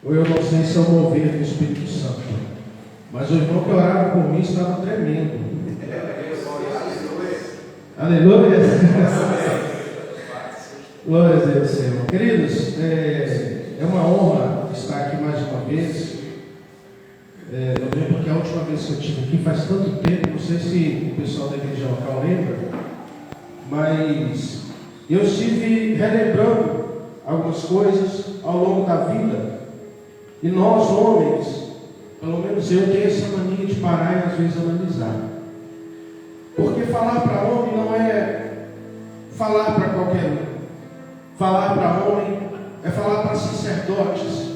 Ou eu não sei se é o mover do Espírito Santo. Mas o irmão que orava por mim estava tremendo. Aleluia. Glória a Deus, Senhor. Queridos, é uma honra estar aqui mais uma vez. Eu lembro que a última vez que eu estive aqui faz tanto tempo, não sei se o pessoal da igreja local lembra, mas eu estive relembrando algumas coisas ao longo da vida. E nós, homens, pelo menos eu tenho essa mania de parar e às vezes analisar. Porque falar para homem não é falar para qualquer um. Falar para homem é falar para sacerdotes,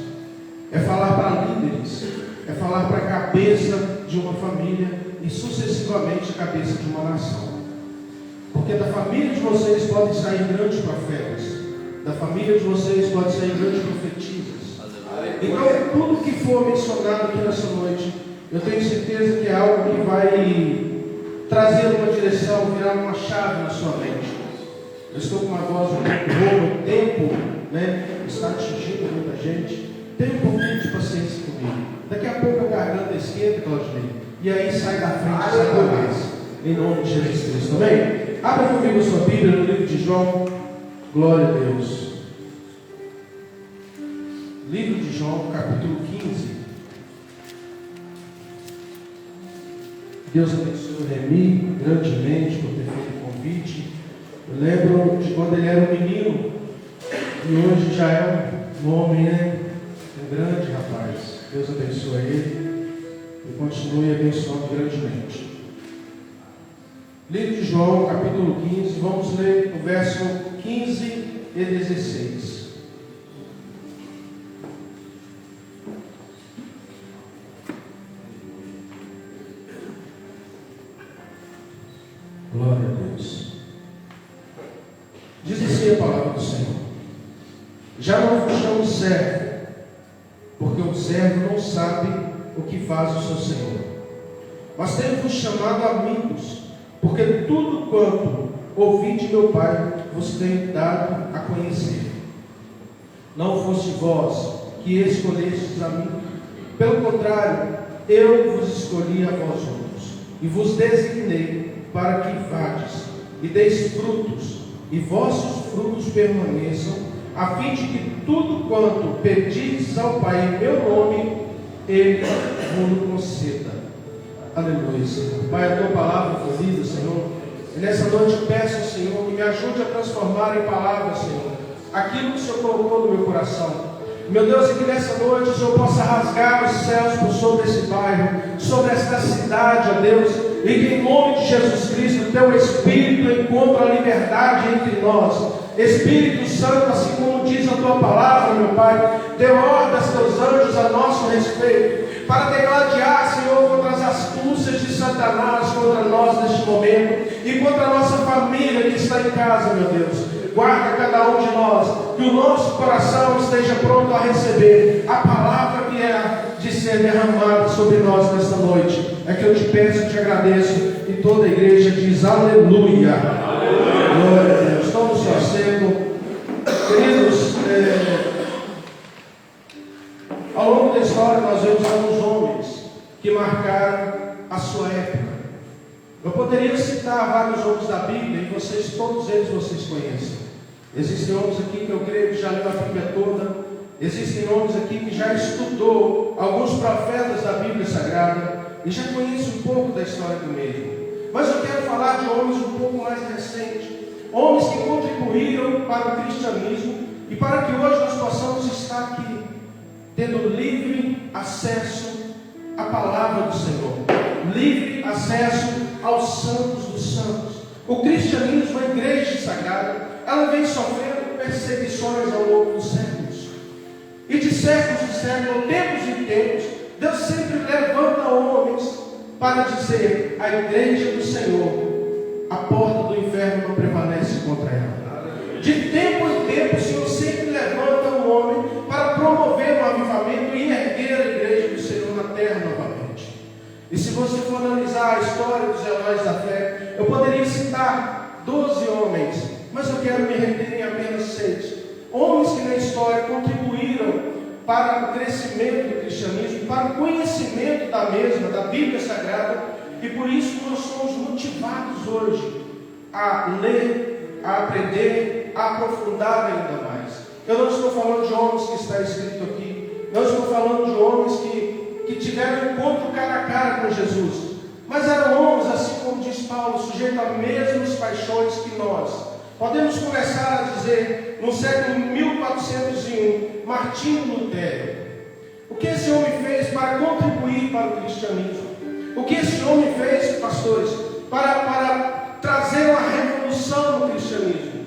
é falar para líderes, é falar para a cabeça de uma família e sucessivamente a cabeça de uma nação. Porque da família de vocês podem sair grandes profetas, da família de vocês podem sair grandes profetisas. Então, tudo que for mencionado aqui nessa noite, eu tenho certeza que é algo que vai trazer uma direção, virar uma chave na sua mente. Eu estou com uma voz um pouco rouca, o tempo está atingindo muita gente. Tenha um pouquinho de paciência comigo. Daqui a pouco a garganta esquenta, Claudinei, e aí sai da frente, sai da mais. Em nome de Jesus Cristo, amém? Abra comigo a sua Bíblia no livro de João. Glória a Deus. Livro de João, capítulo 15. Deus abençoe o Remi grandemente por ter feito o convite. Eu lembro de quando ele era um menino e hoje já é um homem, né? Um grande rapaz. Deus abençoe ele e continue abençoando grandemente. Livro de João, capítulo 15, vamos ler o verso 15 e 16. Glória a Deus. Diz assim a palavra do Senhor: já não vos chamo servo, porque o servo não sabe o que faz o seu Senhor. Mas tenho-vos chamado amigos, porque tudo quanto ouvi de meu Pai vos tenho dado a conhecer. Não foste vós que escolhestes a mim, pelo contrário, eu vos escolhi a vós outros, e vos designei para que vades e deis frutos, e vossos frutos permaneçam, a fim de que tudo quanto pedis ao Pai em meu nome, Ele vos conceda. Aleluia, Senhor. Pai, a tua palavra foi lida, Senhor, e nessa noite eu peço ao Senhor que me ajude a transformar em palavras, Senhor, aquilo que o Senhor colocou no meu coração. Meu Deus, e que nessa noite o Senhor possa rasgar os céus por sobre esse bairro, sobre esta cidade, ó Deus, e que em nome de Jesus Cristo o teu Espírito encontre a liberdade entre nós. Espírito Santo, assim como diz a tua palavra, meu Pai, dê ordem aos teus anjos a nosso respeito, para degladiar, Senhor, contra as astúcias de Satanás contra nós neste momento, e contra a nossa família que está em casa, meu Deus. Guarda cada um de nós, que o nosso coração esteja pronto a receber a palavra que é de ser derramada sobre nós nesta noite. É que eu te peço e te agradeço, e toda a igreja diz aleluia. Aleluia. Glória a Deus. Toma o seu assento. Queridos, ao longo da história nós vemos alguns homens que marcaram a sua época. Eu poderia citar vários homens da Bíblia, e todos eles vocês conhecem. Existem homens aqui que eu creio que já leram a Bíblia toda. Existem homens aqui que já estudou alguns profetas da Bíblia Sagrada e já conhece um pouco da história do mesmo. Mas eu quero falar de homens um pouco mais recentes, homens que contribuíram para o cristianismo e para que hoje nós possamos estar aqui, tendo livre acesso à palavra do Senhor, livre acesso aos santos dos santos. O cristianismo, a igreja sagrada, ela vem sofrendo perseguições ao longo dos séculos. E de séculos em séculos, tempos em tempos, Deus sempre levanta homens para dizer: a igreja do Senhor, a porta do inferno não prevalece contra ela. De tempo em tempo, o Senhor sempre levanta um homem para promover um avivamento e erguer a igreja do Senhor na terra novamente. E se você for analisar a história dos heróis da fé, eu poderia citar 12 homens, mas eu quero me reter em apenas 6. Homens que na história contribuíram para o crescimento do cristianismo, para o conhecimento da mesma, da Bíblia Sagrada, e por isso nós somos motivados hoje a ler, a aprender, a aprofundar ainda mais. Eu não estou falando de homens que está escrito aqui, não estou falando de homens que tiveram encontro cara a cara com Jesus, mas eram homens, assim como diz Paulo, sujeitos às mesmas paixões que nós. Podemos começar a dizer, no século 1401, Martinho Lutero. O que esse homem fez para contribuir para o cristianismo? O que esse homem fez, pastores, para trazer uma revolução no cristianismo?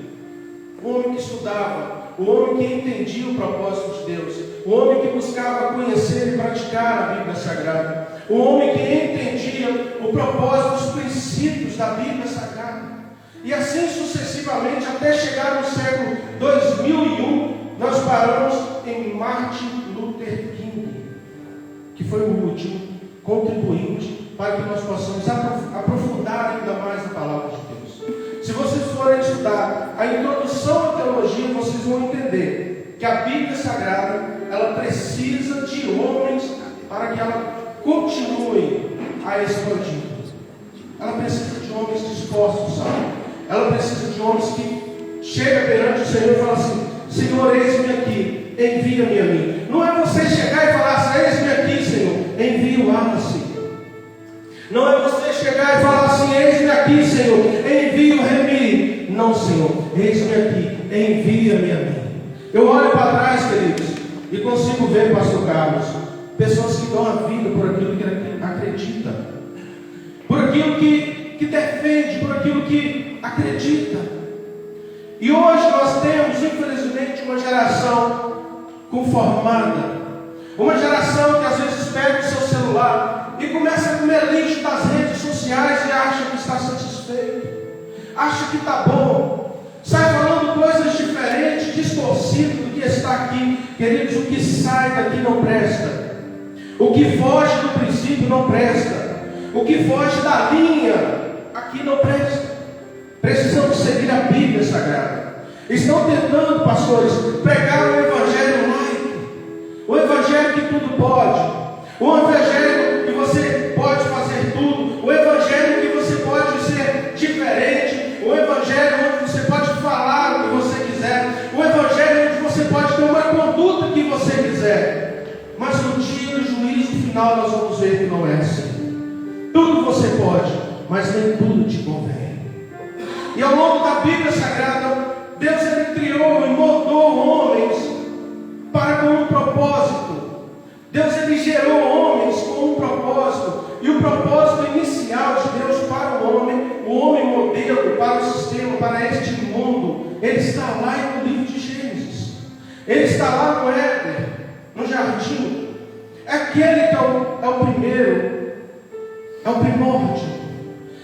O homem que estudava, o homem que entendia o propósito de Deus, o homem que buscava conhecer e praticar a Bíblia Sagrada, o homem que entendia o propósito, os princípios da Bíblia Sagrada. E assim sucessivamente, até chegar no século 2001, nós paramos em Martin Luther King, que foi o último contribuinte para que nós possamos aprofundar ainda mais a palavra de Deus. Se vocês forem estudar a introdução à teologia, vocês vão entender que a Bíblia Sagrada, ela precisa de homens para que ela continue a expandir. Ela precisa de homens dispostos, sabe? Ela precisa de homens que chegam perante o Senhor e falam assim: Senhor, eis-me aqui, envia-me a mim. Não é você chegar e falar assim: eis-me aqui, Senhor, envia o Wallace. Não é você chegar e falar assim: eis-me aqui, Senhor, envia o Remy. Não, Senhor, eis-me aqui, envia-me a mim. Eu olho para trás, queridos, e consigo ver, pastor Carlos, pessoas que dão a vida por aquilo que acredita, por aquilo que defende, por aquilo que acredita. E hoje nós temos, infelizmente, uma geração conformada, uma geração que às vezes pega o seu celular e começa a comer lixo das redes sociais e acha que está satisfeito, acha que está bom, sai falando coisas diferentes, distorcidas do que está aqui. Queridos, o que sai daqui não presta, o que foge do princípio não presta, o que foge da linha aqui não presta. Precisamos seguir a Bíblia Sagrada. Estão tentando, pastores, pregar o evangelho laico, o evangelho que tudo pode, o evangelho que você pode fazer tudo, o evangelho que você pode ser diferente, o evangelho onde você pode falar o que você quiser, o evangelho onde você pode ter uma conduta que você quiser. Mas no dia do juízo final nós vamos ver que não é assim. Tudo você pode, mas nem tudo te convém. E ao longo da Bíblia Sagrada, Deus ele criou e moldou homens para com um propósito. Deus ele gerou homens com um propósito. E o propósito inicial de Deus para o homem modelo, para o sistema, para este mundo, ele está lá no livro de Gênesis. Ele está lá no Éden, no jardim. É aquele que é o primeiro, é o primórdio.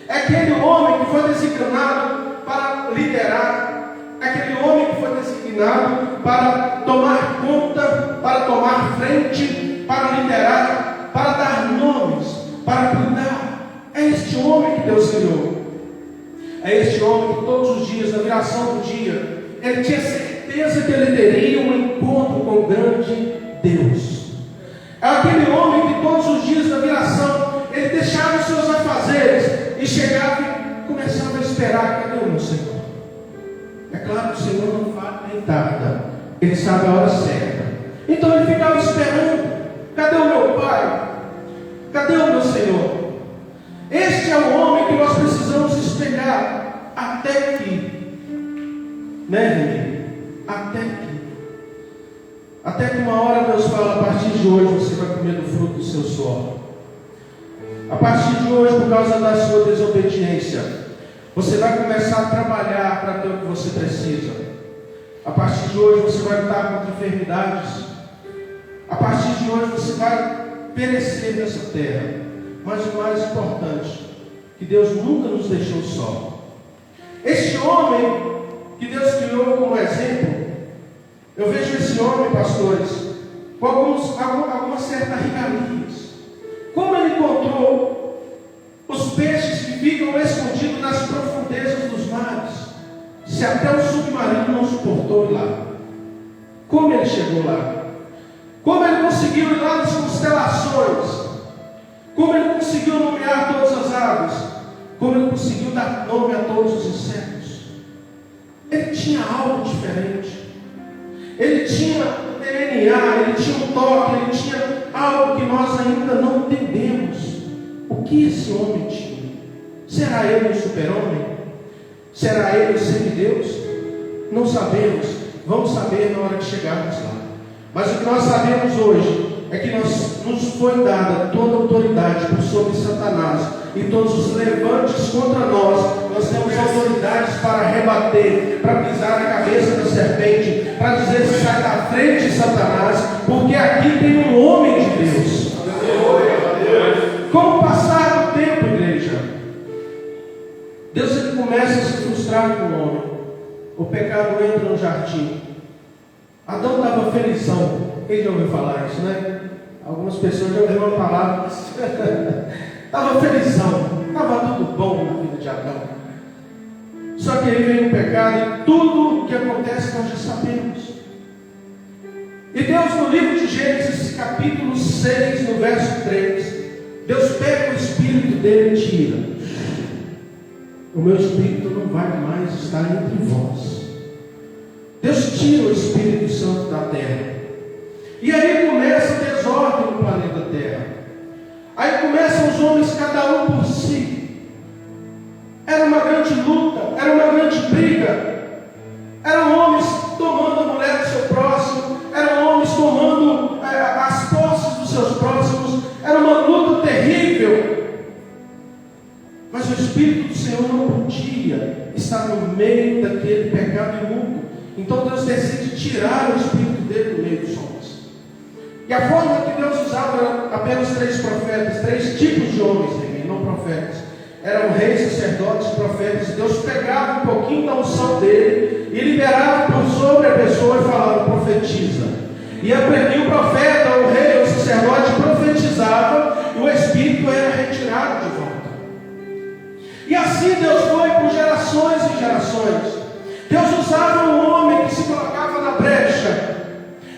É aquele homem que foi designado para liderar, é aquele homem que foi designado para tomar conta, para tomar frente, para liderar, para dar nomes, para cuidar. É este homem que Deus criou. É este homem que todos os dias, na viração do dia, ele tinha certeza que ele teria um encontro com o grande Deus. É aquele homem que todos os dias, na viração, ele deixava os seus afazeres e chegava e começava a esperar: cadê o meu Senhor? É claro que o Senhor não fala nem tarda, ele sabe a hora certa. Então ele ficava esperando: cadê o meu Pai? Cadê o meu Senhor? Este é o homem que nós precisamos espelhar até que, até que uma hora Deus fala: a partir de hoje você vai comer do fruto do seu suor. A partir de hoje, por causa da sua desobediência, você vai começar a trabalhar para ter o que você precisa. A partir de hoje você vai lutar contra enfermidades. A partir de hoje você vai perecer nessa terra. Mas o mais importante, que Deus nunca nos deixou só. Este homem que Deus criou como exemplo, eu vejo esse homem, pastores, com algumas certas regalias. Como ele encontrou os peixes que ficam escondidos nas profundezas dos mares, se até o submarino não suportou ir lá? Como ele chegou lá? conseguiu ir lá nas constelações, como Ele conseguiu nomear todas as aves, como Ele conseguiu dar nome a todos os insetos. Ele tinha algo diferente. Ele tinha DNA, Ele tinha um toque, Ele tinha algo que nós ainda não entendemos. O que esse homem tinha? Será ele um super-homem? Será ele o semideus? Não sabemos. Vamos saber na hora que chegarmos lá. Mas o que nós sabemos hoje é que nos foi dada toda a autoridade por sobre Satanás e todos os levantes contra nós. Nós temos autoridades para rebater, para pisar na cabeça da serpente, para dizer: sai da frente, Satanás, porque aqui tem um homem de Deus. Com o passar do tempo, igreja, Deus ele começa a se frustrar com o homem. O pecado entra no jardim. Adão estava felizão. Quem já ouviu falar isso, né? Algumas pessoas já ouviram a palavra. Estava felizão. Estava tudo bom na vida de Adão. Só que aí vem o pecado e tudo o que acontece nós já sabemos. E Deus, no livro de Gênesis, capítulo 6, no verso 3, Deus pega o espírito dele e tira. O meu espírito não vai mais estar entre vós. Deus tira o Espírito Santo da terra. E aí começa a desordem no planeta Terra. Aí começam os homens, cada um por si. Era uma grande luta, era uma grande briga. Eram homens tomando a mulher do seu próximo, eram homens tomando as posses dos seus próximos. Era uma luta terrível. Mas o Espírito do Senhor não podia estar no meio daquele pecado imundo. Então Deus decide tirar o Espírito dele do meio dos homens. E a forma que Deus usava era apenas 3 profetas, 3 tipos de homens, não profetas. Eram reis, sacerdotes, profetas. Deus pegava um pouquinho da unção dele e liberava por sobre a pessoa e falava: profetiza. E o profeta, o rei, o sacerdote profetizava e o Espírito era retirado de volta. E assim Deus foi por gerações e gerações. Deus usava um homem que se colocava na brecha.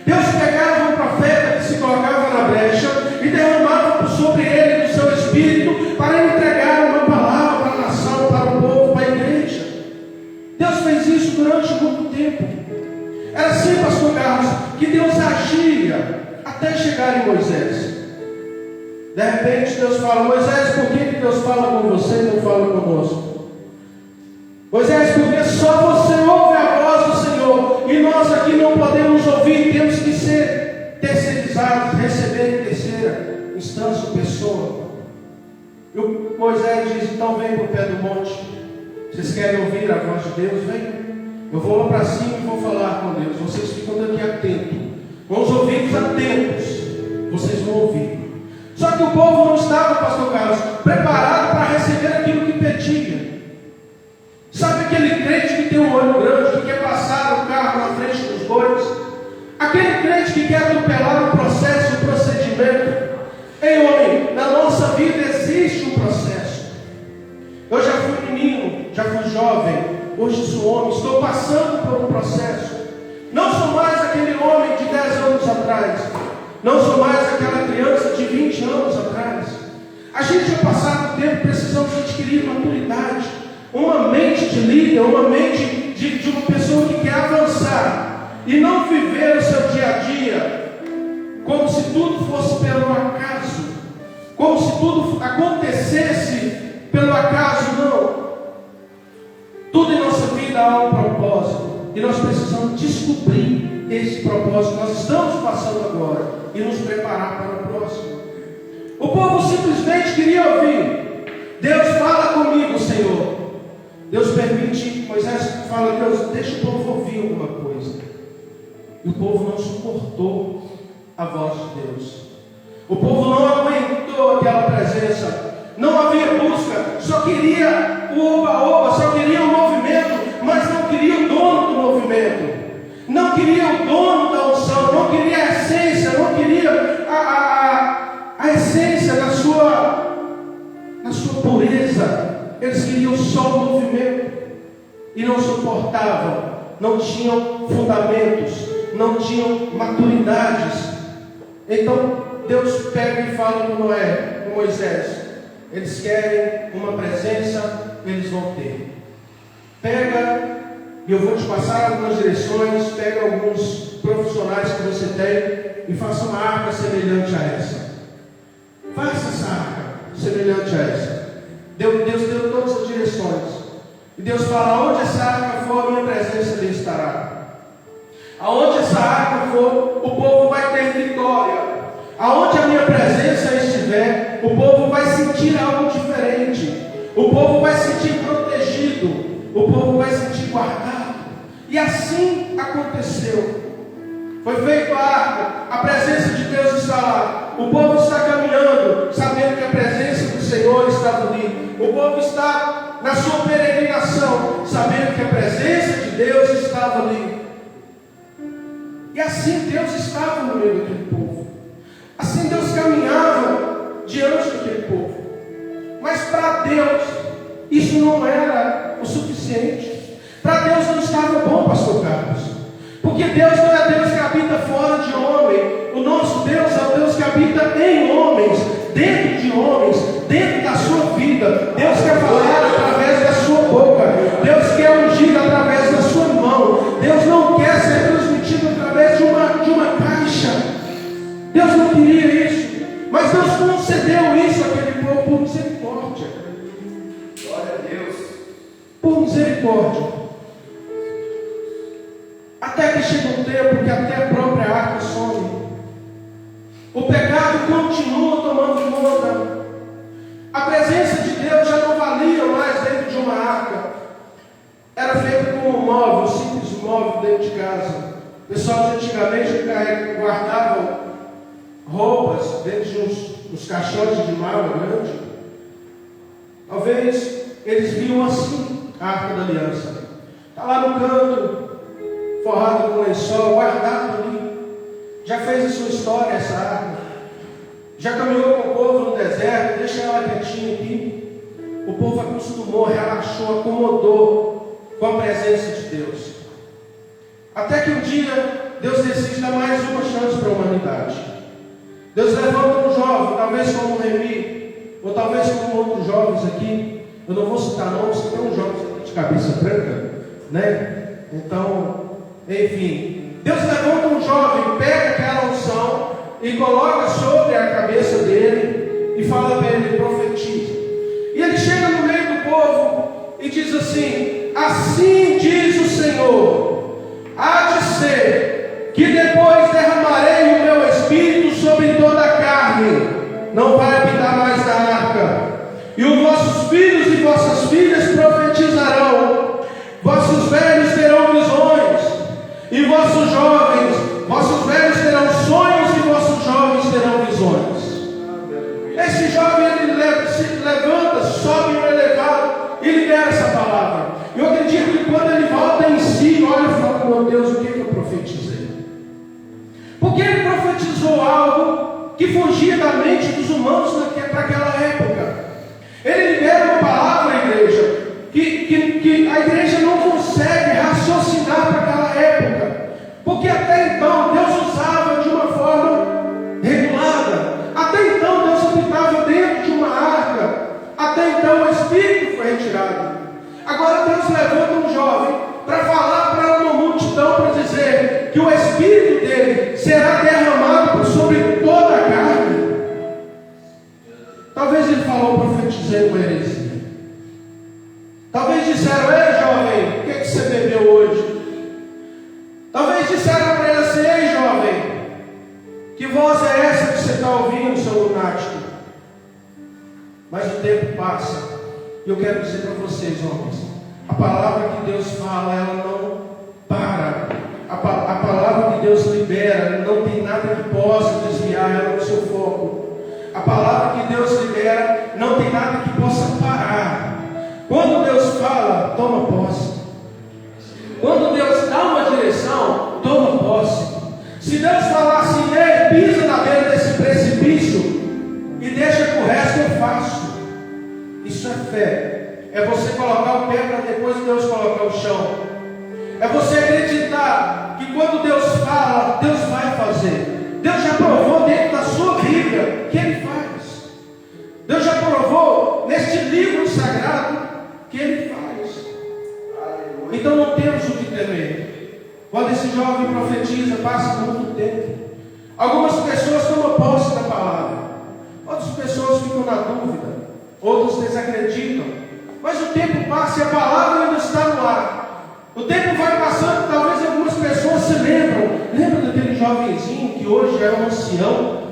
Deus pegava um profeta que se colocava na brecha e derramava por sobre ele do seu espírito para entregar uma palavra para a nação, para o povo, para a igreja. Deus fez isso durante muito tempo. Era assim, pastor Carlos, que Deus agia até chegar em Moisés. De repente Deus fala: Moisés, por que Deus fala com você e não fala conosco? Moisés, porque só você ouve a voz do Senhor e nós aqui não podemos ouvir, temos que ser terceirizados, receber em terceira instância, pessoa. E o Moisés diz: então vem para o pé do monte. Vocês querem ouvir a voz de Deus? Vem. Eu vou lá para cima e vou falar com Deus. Vocês ficam daqui atentos, com os ouvidos atentos, vocês vão ouvir. Só que o povo não estava, pastor Carlos, preparado para receber aquilo que pedia. Sabe aquele crente que tem um olho grande, que quer passar o carro na frente dos bois? Aquele crente que quer atropelar o processo, o procedimento? Ei, homem, na nossa vida existe um processo. Eu já fui menino, já fui jovem, hoje sou homem, estou passando por um processo. Não sou mais aquele homem de 10 anos atrás. Não sou mais aquela criança de 20 anos atrás. A gente, ao passar do tempo, precisamos adquirir maturidade. Uma mente de líder, uma mente de uma pessoa que quer avançar. E não viver o seu dia a dia como se tudo fosse pelo acaso. Como se tudo acontecesse pelo acaso, não. Tudo em nossa vida há um propósito. E nós precisamos descobrir esse propósito. Nós estamos passando agora e nos preparar para o próximo. O povo simplesmente queria ouvir: Deus, fala comigo, Senhor. Deus permite, Moisés fala: Deus, deixa o povo ouvir alguma coisa. E o povo não suportou a voz de Deus. O povo não aguentou aquela presença. Não havia busca, só queria o oba-oba, só queria o movimento, mas não queria o dono do movimento. Não queria o dono da unção, não queria a essência, não queria a essência da sua pureza. Eles queriam só o movimento e não suportavam, não tinham fundamentos, não tinham maturidades. Então Deus pega e fala com Noé, com Moisés: eles querem uma presença, eles vão ter. Pega, e eu vou te passar algumas direções, pega alguns profissionais que você tem e faça uma arca semelhante a essa. Faça essa arca semelhante a essa. Deus deu todas as direções. E Deus fala: onde essa arca for, a minha presença ali estará. Aonde essa arca for, o povo vai ter vitória. Aonde a minha presença estiver, o povo vai sentir algo diferente. O povo vai se sentir protegido. O povo vai se sentir guardado. E assim aconteceu. Foi feita a arca, a presença de Deus está lá. O povo está caminhando, sabendo que a presença do Senhor estava ali. O povo está na sua peregrinação, sabendo que a presença de Deus estava ali. E assim Deus estava no meio daquele povo. Assim Deus caminhava diante daquele povo. Mas para Deus, isso não era o suficiente. Para Deus não estava bom, pastor Carlos. Porque Deus não é Deus que habita fora de homem. O nosso Deus é o Deus que habita em homens, dentro de homens, dentro da sua vida. Deus quer falar através da sua boca. Deus quer ungir através da sua mão. Deus não quer ser transmitido através de uma caixa. Deus não queria isso. Mas Deus concedeu isso àquele povo por misericórdia. Glória a Deus. Por misericórdia. Até que chega um tempo que até a própria arca some. O pecado continua tomando conta. A presença de Deus já não valia mais dentro de uma arca. Era feita como um móvel, um simples móvel dentro de casa. O pessoal de antigamente guardava roupas dentro de uns caixotes de mala grande. Talvez eles viam assim a arca da aliança. Está lá no canto, forrado com lençol, guardado ali. Já fez a sua história essa arca. Já caminhou com o povo no deserto, deixa ela quietinha aqui. O povo acostumou, relaxou, acomodou com a presença de Deus. Até que um dia Deus decide dar mais uma chance para a humanidade. Deus levanta um jovem, talvez como o Remi, ou talvez como outros jovens aqui. Eu não vou citar nomes, porque tem uns jovens aqui de cabeça branca, né? Então, enfim, Deus levanta um jovem, pega aquela unção e coloca sobre a cabeça dele e fala para ele: profetiza. E ele chega no meio do povo e diz assim: assim diz o Senhor, há de ser que depois derramarei o meu espírito sobre toda a carne, não vai habitar mais na arca, e os vossos filhos e vossas filhas profetizarão, vossos velhos terão visões, e vossos velhos terão sonhos, e vossos jovens terão visões. Esse jovem, ele se levanta, sobe no elevado e libera essa palavra. Eu acredito que quando ele volta em si, olha e fala: meu Deus, o que eu profetizei? Porque ele profetizou algo que fugia da mente dos humanos para aquela época. Ele libera uma palavra, igreja, que a igreja não consegue raciocinar para aquela época, porque até então Deus usava de uma forma regulada. Até então Deus habitava dentro de uma arca. Até então o Espírito foi retirado. Agora Deus levanta um jovem para falar para uma multidão, para dizer que o Espírito dele será derramado sobre toda a carne. Talvez ele falou: profetizei uma heresia. Talvez disseram: ei jovem, o que você bebeu hoje? Talvez disseram para ele assim: ei jovem, que voz é essa que você está ouvindo, seu lunático? Mas o tempo passa. E eu quero dizer para vocês, homens, a palavra que Deus fala, ela não para. A palavra que Deus libera, não tem nada que possa desviar ela do seu foco. A palavra que Deus libera, não tem nada que possa parar. Quando Deus fala, toma posse. Quando Deus dá uma direção, toma posse. Se Deus falar assim: ei, pisa na beira desse precipício e deixa que o resto eu faço. Isso é fé. É você colocar o pé para depois Deus colocar o chão. É você acreditar que quando Deus fala, Deus vai fazer. Deus já provou dentro da sua Bíblia que Ele faz. Deus já provou neste livro sagrado que Ele faz. Então não temos o que temer. Quando esse jovem profetiza, passa muito tempo. Algumas pessoas tomam posse da palavra, outras pessoas ficam na dúvida, outros desacreditam. Mas o tempo passa e a palavra ainda está no ar. O tempo vai passando, talvez algumas pessoas se lembram. Lembra daquele jovenzinho que hoje é um ancião?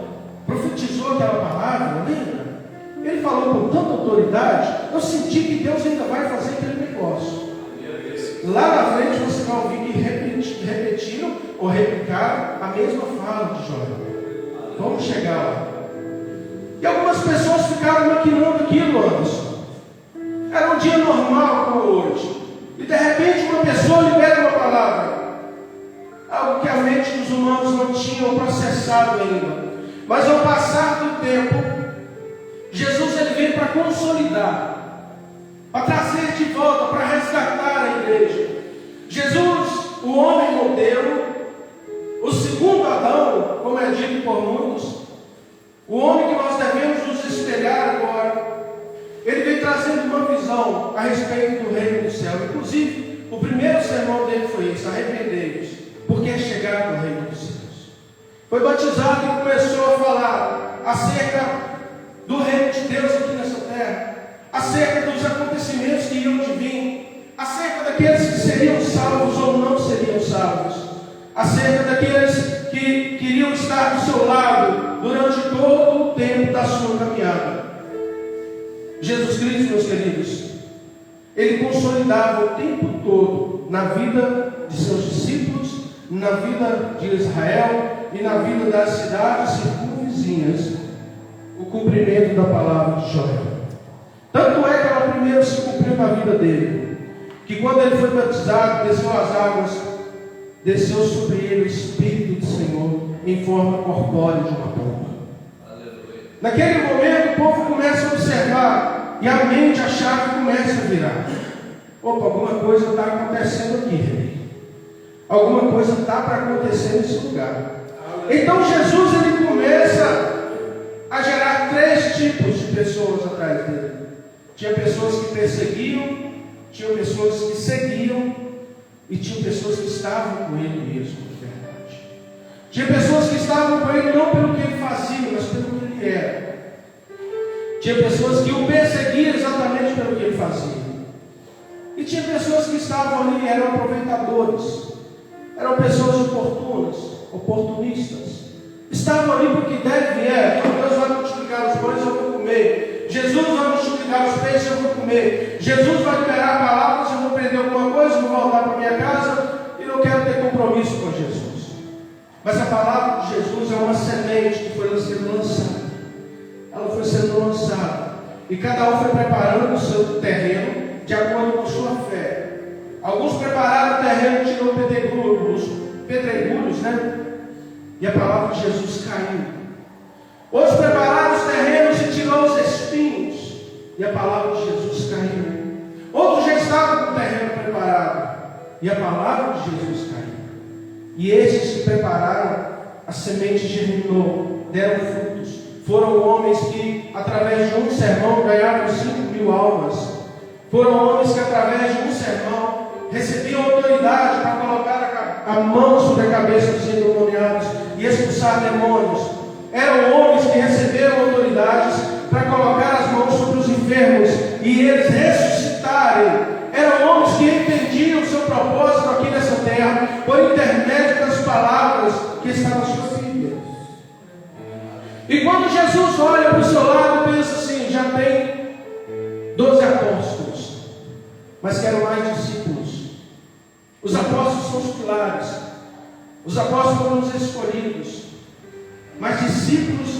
Profetizou aquela palavra, lembra? Ele falou com tanta autoridade. Eu senti que Deus ainda vai fazer aquele negócio. Lá na frente você vai ouvir que repetiram ou replicaram a mesma fala de Jó. Vamos chegar lá. E algumas pessoas ficaram maquinando aquilo, Anderson. Era um dia normal como hoje. E de repente uma pessoa libera uma palavra. Algo que a mente dos humanos não tinham processado ainda. Mas ao passar do tempo, Jesus ele veio para consolidar, para trazer de volta, para resgatar a igreja. Jesus, o homem modelo, o segundo Adão, como é dito por muitos, o homem que nós devemos nos espelhar agora, ele veio trazendo uma visão a respeito do reino do céu. Inclusive, o primeiro sermão dele foi isso: arrependei-vos, porque é chegado o reino dos céus. Foi batizado e começou a falar acerca do reino de Deus aqui nessa terra, acerca dos acontecimentos que iriam de vir, acerca daqueles que seriam salvos ou não seriam salvos, acerca daqueles que queriam estar do seu lado durante todo o tempo da sua caminhada. Jesus Cristo, meus queridos, ele consolidava o tempo todo na vida de seus discípulos, na vida de Israel e na vida das cidades circunvizinhas o cumprimento da palavra de Joel. Tanto é que ela primeiro se cumpriu na vida dele, que quando ele foi batizado, desceu as águas, desceu sobre ele o Espírito do Senhor em forma corpórea de uma pomba. Naquele momento o povo começa a observar e a mente, a chave começa a virar. Opa, alguma coisa está acontecendo aqui, rei. Alguma coisa está para acontecer nesse lugar. Então Jesus ele começa a gerar 3 tipos de pessoas atrás dele. Tinha pessoas que perseguiam, tinha pessoas que seguiam e tinha pessoas que estavam com ele mesmo, de verdade. Tinha pessoas que estavam com ele não pelo que ele fazia, mas pelo que ele era. Tinha pessoas que o perseguiam exatamente pelo que ele fazia. E tinha pessoas que estavam ali e eram aproveitadores. Eram pessoas oportunas, oportunistas. Estavam ali porque deve é. Deus vai multiplicar os pães, eu vou comer. Jesus vai multiplicar os peixes, eu vou comer. Jesus vai liberar palavras, eu vou aprender alguma coisa, vou voltar para minha casa e não quero ter compromisso com Jesus. Mas a palavra de Jesus é uma semente que foi sendo lançada. Ela foi sendo lançada. E cada um foi preparando o seu terreno de acordo com a sua fé. Alguns prepararam o terreno, tirou pedregulhos, né? E a palavra de Jesus caiu. Outros prepararam os terrenos e tirou os espinhos. E a palavra de Jesus caiu. Outros já estavam com o terreno preparado. E a palavra de Jesus caiu. E esses que prepararam, a semente germinou, deram frutos. Foram homens que, através de um sermão, ganharam 5.000 almas. Foram homens que, através de um sermão, recebiam autoridade para colocar a mão sobre a cabeça dos endemoniados e expulsar demônios. Eram homens que receberam autoridades para colocar as mãos sobre os enfermos e eles ressuscitarem. Eram homens que entendiam o seu propósito aqui nessa terra por intermédio das palavras que estavam na sua Bíblia. E quando Jesus olha para o seu lado, pensa assim: já tem 12 apóstolos, mas quero mais discípulos. Os apóstolos são os pilares. Os apóstolos foram os escolhidos. Mas discípulos,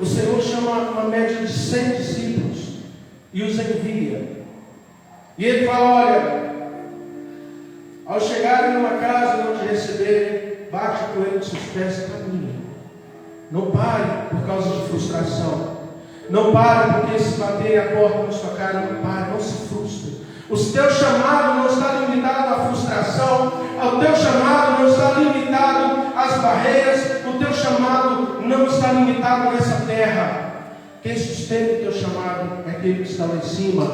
o Senhor chama uma média de 100 discípulos e os envia. E Ele fala: olha, ao chegarem numa casa e não te receberem, bate com ele nos seus pés e caminha. Não pare por causa de frustração. Não pare porque se bater a porta na sua cara, não pare, não se frustre. O teu chamado não está limitado à frustração, O teu chamado não está limitado às barreiras. O teu chamado não está limitado nessa terra. Quem sustenta o teu chamado é aquele que está lá em cima.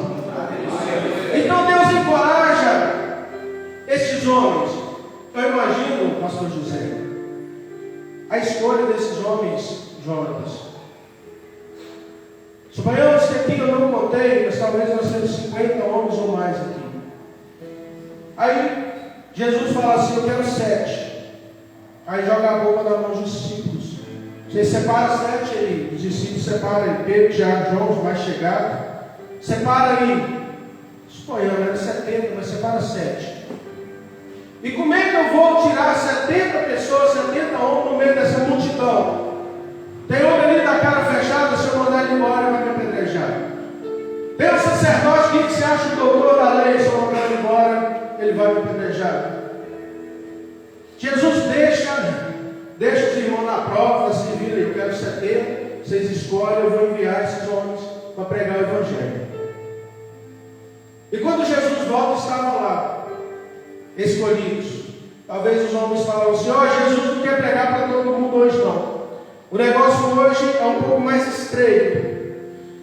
Então Deus encoraja estes homens. Eu imagino, pastor José, a escolha desses homens, Jonatas. Suponhamos que aqui eu não contei, mas talvez nós temos 50 homens ou mais aqui. Aí Jesus fala assim: eu quero 7. Aí joga a bomba na mão dos discípulos. Você separa 7 aí. Os discípulos separam aí. Pedro, Tiago, João, os mais chegados. Separa aí. Suponhamos, era 70, mas separa 7. E como é que eu vou tirar 70 pessoas, 70 homens no meio dessa multidão? Tem homem ali da cara fechada, se eu mandar ele embora, vai me apedrejar. Tem um sacerdote que se acha o doutor da lei, se eu mandar ele embora, ele vai me apedrejar. Jesus deixa os irmãos na prova, se vira, eu quero 70, vocês escolhem, eu vou enviar esses homens para pregar o Evangelho. E quando Jesus volta, estavam lá, escolhidos. Talvez os homens falam assim: Jesus não quer pregar para todo mundo hoje não. O negócio hoje é um pouco mais estreito.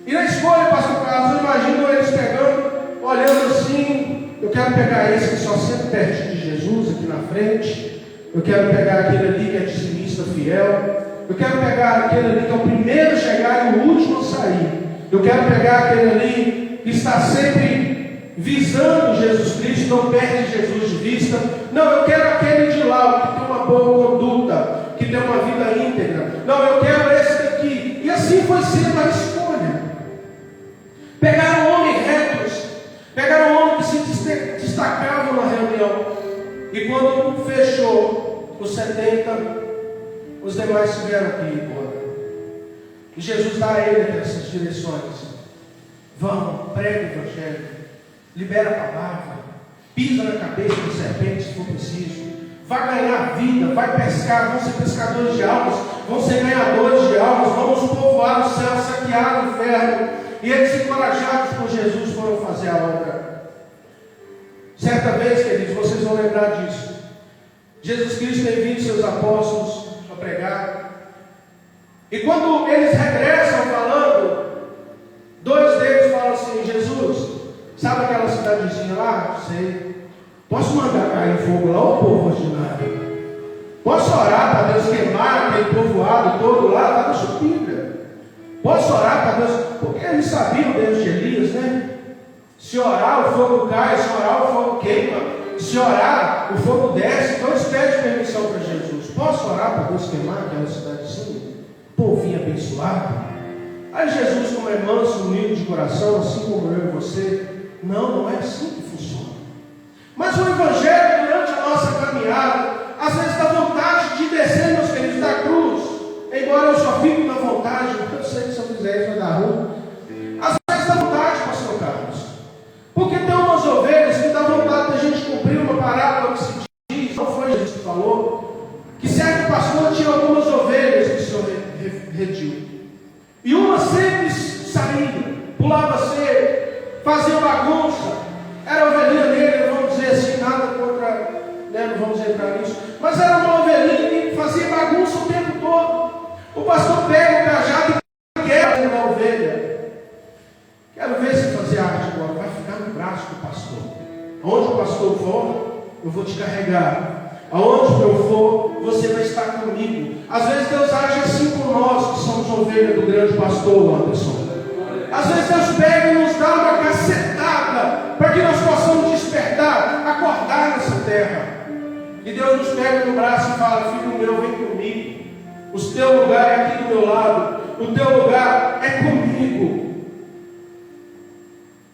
E na escolha, pastor Carlos, eu imagino eles pegando, olhando assim: eu quero pegar esse que só senta perto de Jesus aqui na frente. Eu quero pegar aquele ali que é dizimista fiel. Eu quero pegar aquele ali que é o primeiro a chegar e o último a sair. Eu quero pegar aquele ali que está sempre visando Jesus Cristo, não perde Jesus de vista. Não, eu quero aquele de lá, que tem uma boa conduta, que tem uma vida íntegra. Não, eu quero esse daqui. E assim foi sendo a escolha. Pegaram homens retos, pegaram homens que se destacavam na reunião. E quando fechou os 70, os demais tiveram que ir embora. E Jesus dá a ele essas direções: vão, prega o Evangelho, libera a palavra, pisa na cabeça do serpente se for preciso, vai ganhar vida, vai pescar, vão ser pescadores de almas, vão ser ganhadores de almas, vamos povoar o céu, saquear o inferno. E eles, encorajados por Jesus, foram fazer a obra. Certa vez, queridos, vocês vão lembrar disso. Jesus Cristo tem vindo seus apóstolos para pregar. E quando eles regressam falando, 2 deles falam assim: Jesus, sabe aquela cidadezinha lá? Sei. Posso mandar cair fogo lá, ô povo ordinário? Posso orar para Deus queimar aquele povoado todo lá? Está na sua Bíblia. Posso orar para Deus? Porque eles sabiam Deus de Elias, né? Se orar, o fogo cai. Se orar, o fogo queima. Se orar, o fogo desce. Então eles pedem permissão para Jesus: posso orar para Deus queimar aquela cidadezinha? Povinho abençoado. Aí Jesus, como é manso, humilde de coração, assim como eu e você: não é assim que funciona. Mas o Evangelho, durante a nossa caminhada, às vezes dá vontade de descer, meus queridos, da cruz. Embora eu só fico na vontade, eu sei que São José vai dar ruim. Às vezes dá vontade, pastor Carlos. Porque tem umas ovelhas que dá vontade da gente cumprir uma parábola que se diz, não foi Jesus que falou, que certo pastor tinha algumas ovelhas que o Senhor rediu. E uma sempre saía, pulava cedo, fazia bagunça, era ovelhinha negra, vamos dizer assim, nada contra, né, não vamos entrar nisso, mas era uma ovelhinha que fazia bagunça o tempo todo. O pastor pega o cajado e quebra a ovelha. Quero ver se fazer arte agora, vai ficar no braço do pastor. Aonde o pastor for, eu vou te carregar. Aonde eu for, você vai estar comigo. Às vezes Deus age assim com nós, que somos ovelhas do grande pastor, Anderson. Às vezes Deus pega e nos dá uma cacetada, para que nós possamos despertar, acordar nessa terra. E Deus nos pega no braço e fala: filho meu, vem comigo. O teu lugar é aqui do meu lado. O teu lugar é comigo.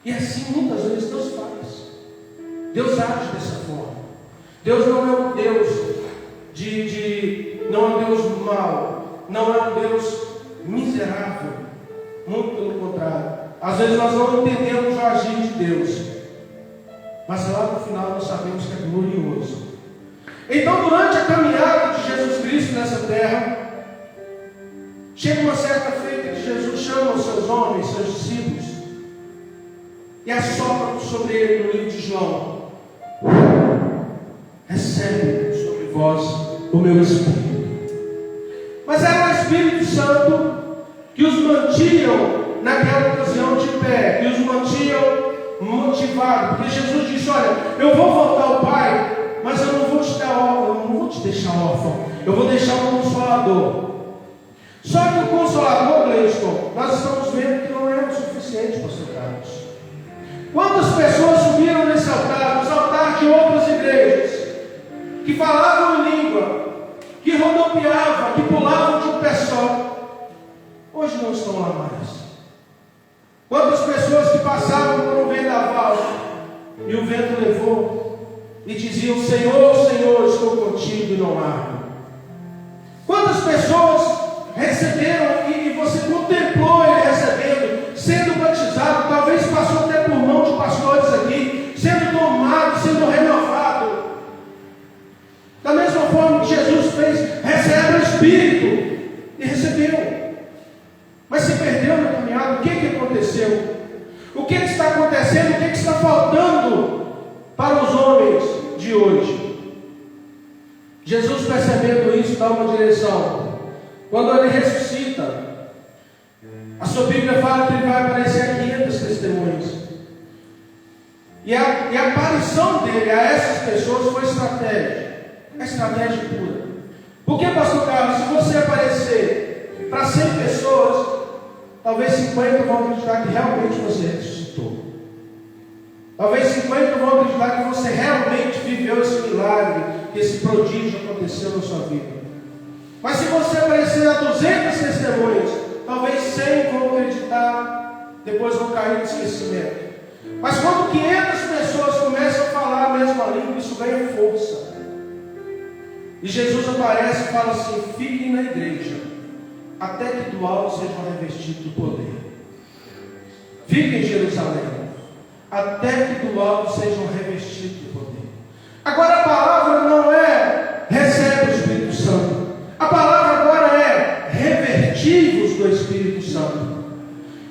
E assim muitas vezes Deus faz. Deus age dessa forma. Deus não é um Deus não é um Deus mau, não é um Deus miserável. Muito pelo contrário. Às vezes nós não entendemos o agir de Deus, mas lá no final nós sabemos que é glorioso. Então, durante a caminhada de Jesus Cristo nessa terra, chega uma certa feita que Jesus chama os seus homens, seus discípulos, e assopra sobre ele no livro de João: recebe recebe sobre vós o meu Espírito. Mas era o Espírito Santo que os mantinham naquela ocasião de pé, que os mantinham motivados, porque Jesus disse: olha, eu vou voltar ao Pai, mas eu não vou te deixar órfão, eu vou deixar um Consolador. Só que o Consolador, Gleison, nós estamos vendo que não é o suficiente, pastor Carlos. Quantas pessoas subiram nesse altar, nos altares de outras igrejas, que falavam em língua, que rodopiavam, que pulavam de um pé só, hoje não estão lá mais. Quantas pessoas que passavam por um vendaval e o vento levou e diziam: Senhor, Senhor, estou contigo e não ardo. Quantas pessoas receberam e você contemplou ele recebendo, sendo batizado, talvez passou até por mão de pastores aqui, sendo tomado, sendo renovado. Da mesma forma que Jesus fez, recebe o Espírito e recebeu. Mas se perdeu na caminhada. O que aconteceu? O que está acontecendo? O que está faltando para os homens de hoje? Jesus, percebendo isso, dá uma direção. Quando ele ressuscita, a sua Bíblia fala que ele vai aparecer a 500 testemunhas. E a aparição dele a essas pessoas foi estratégia. É estratégia pura. Porque, pastor Carlos, se você aparecer para 100 pessoas, talvez 50 vão acreditar que realmente você ressuscitou. Talvez 50 vão acreditar que você realmente viveu esse milagre, que esse prodígio aconteceu na sua vida. Mas se você aparecer a 200 testemunhas, talvez 100 vão acreditar, depois vão cair no esquecimento. Mas quando 500 pessoas começam a falar a mesma língua, isso ganha força. E Jesus aparece e fala assim: fiquem na igreja, até que do alto sejam revestidos do poder. Fiquem em Jerusalém, até que do alto sejam revestidos do poder. Agora a palavra não é recebe o Espírito Santo. A palavra agora é revertivos do Espírito Santo.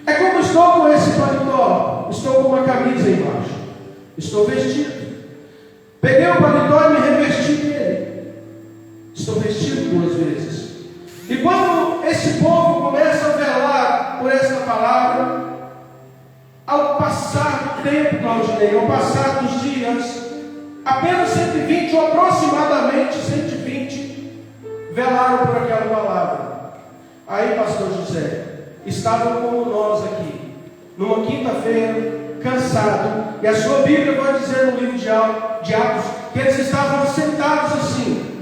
É como estou com esse paletó, estou com uma camisa embaixo, estou vestido. Peguei o paletó e me revesti dele. Estou vestido 2 vezes. E quando esse povo começa a velar por esta palavra, ao passar do tempo, Claudinei, ao passar dos dias, apenas 120 ou aproximadamente 120 velaram por aquela palavra. Aí, pastor José, estavam como nós aqui, numa quinta-feira, cansado, e a sua Bíblia vai dizer no livro de Atos que eles estavam sentados assim.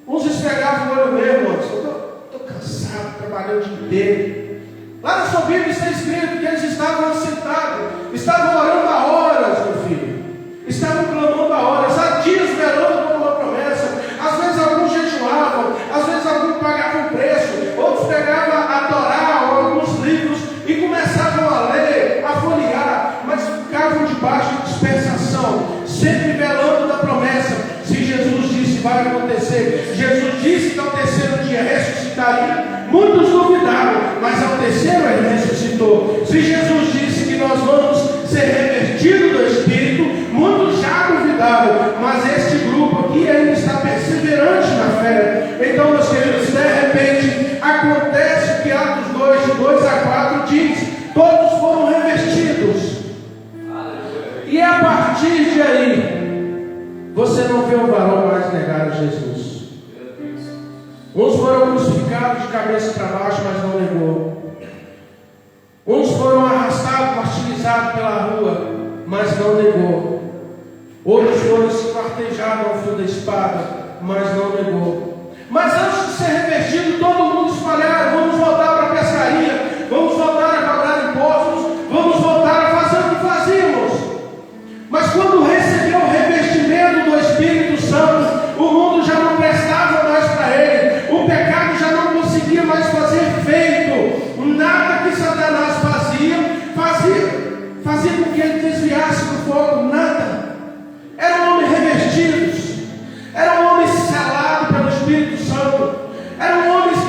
Uns esfregavam o olho mesmo, eu estou cansado, trabalhei o dia inteiro. Lá na sua Bíblia está escrito que eles estavam sentados, estavam orando há horas, meu filho, estavam clamando há horas, há dias velando por uma promessa. Às vezes alguns jejuavam, às vezes alguns pagavam preço, outros pegavam a Torá ou alguns livros e começavam a ler, a folhear, mas ficavam debaixo de dispensação, sempre velando da promessa. Se Jesus disse vai acontecer, Jesus disse que ao terceiro dia ressuscitaria, muitos duvidaram, mas ao terceiro ele ressuscitou. Se Jesus disse que nós vamos ser revestidos do Espírito, muitos já duvidaram, mas este grupo aqui ainda está perseverante na fé. Então, meus queridos, de repente acontece o que Atos 2, de 2 a 4 diz: todos foram revestidos. E a partir de aí, você não vê o varão mais negar a Jesus. Uns foram crucificados de cabeça para baixo, mas não negou. Uns foram arrastados, martirizados pela rua, mas não negou. Outros foram esquartejados ao fio da espada, mas não negou. Mas antes de ser revestido, todo mundo espalharam: vamos voltar para a pescaria, vamos voltar a cobrar impostos, vamos voltar a fazer o que fazíamos. Mas quando recebeu o revestimento do Espírito Santo, o mundo já não prestava mais para ele, o pecado já não conseguia mais fazer efeito. Nada que Satanás fazia com que ele desviasse do fogo, nada. Eram homens revestidos, eram homens selados pelo Espírito Santo, eram homens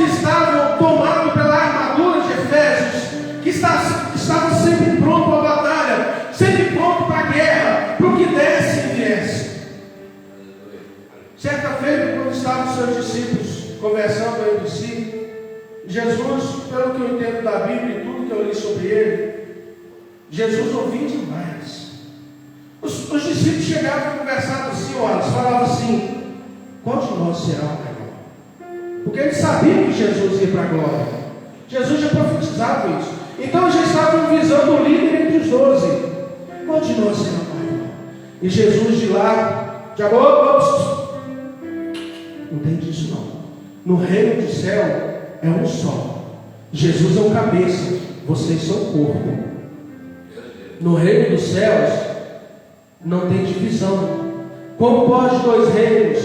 pelo que eu entendo da Bíblia e tudo que eu li sobre ele, Jesus ouvia demais. Os discípulos chegavam e conversavam assim, olha, falavam assim: qual de nós será o maior? Porque eles sabiam que Jesus ia para a glória. Jesus já profetizava isso. Então já estavam visando o líder entre os 12. Qual de nós será o maior? E Jesus de lá, já não tem disso não. No reino do céu é um só. Jesus é o cabeça, vocês são o corpo. No reino dos céus não tem divisão. Como pode dois reinos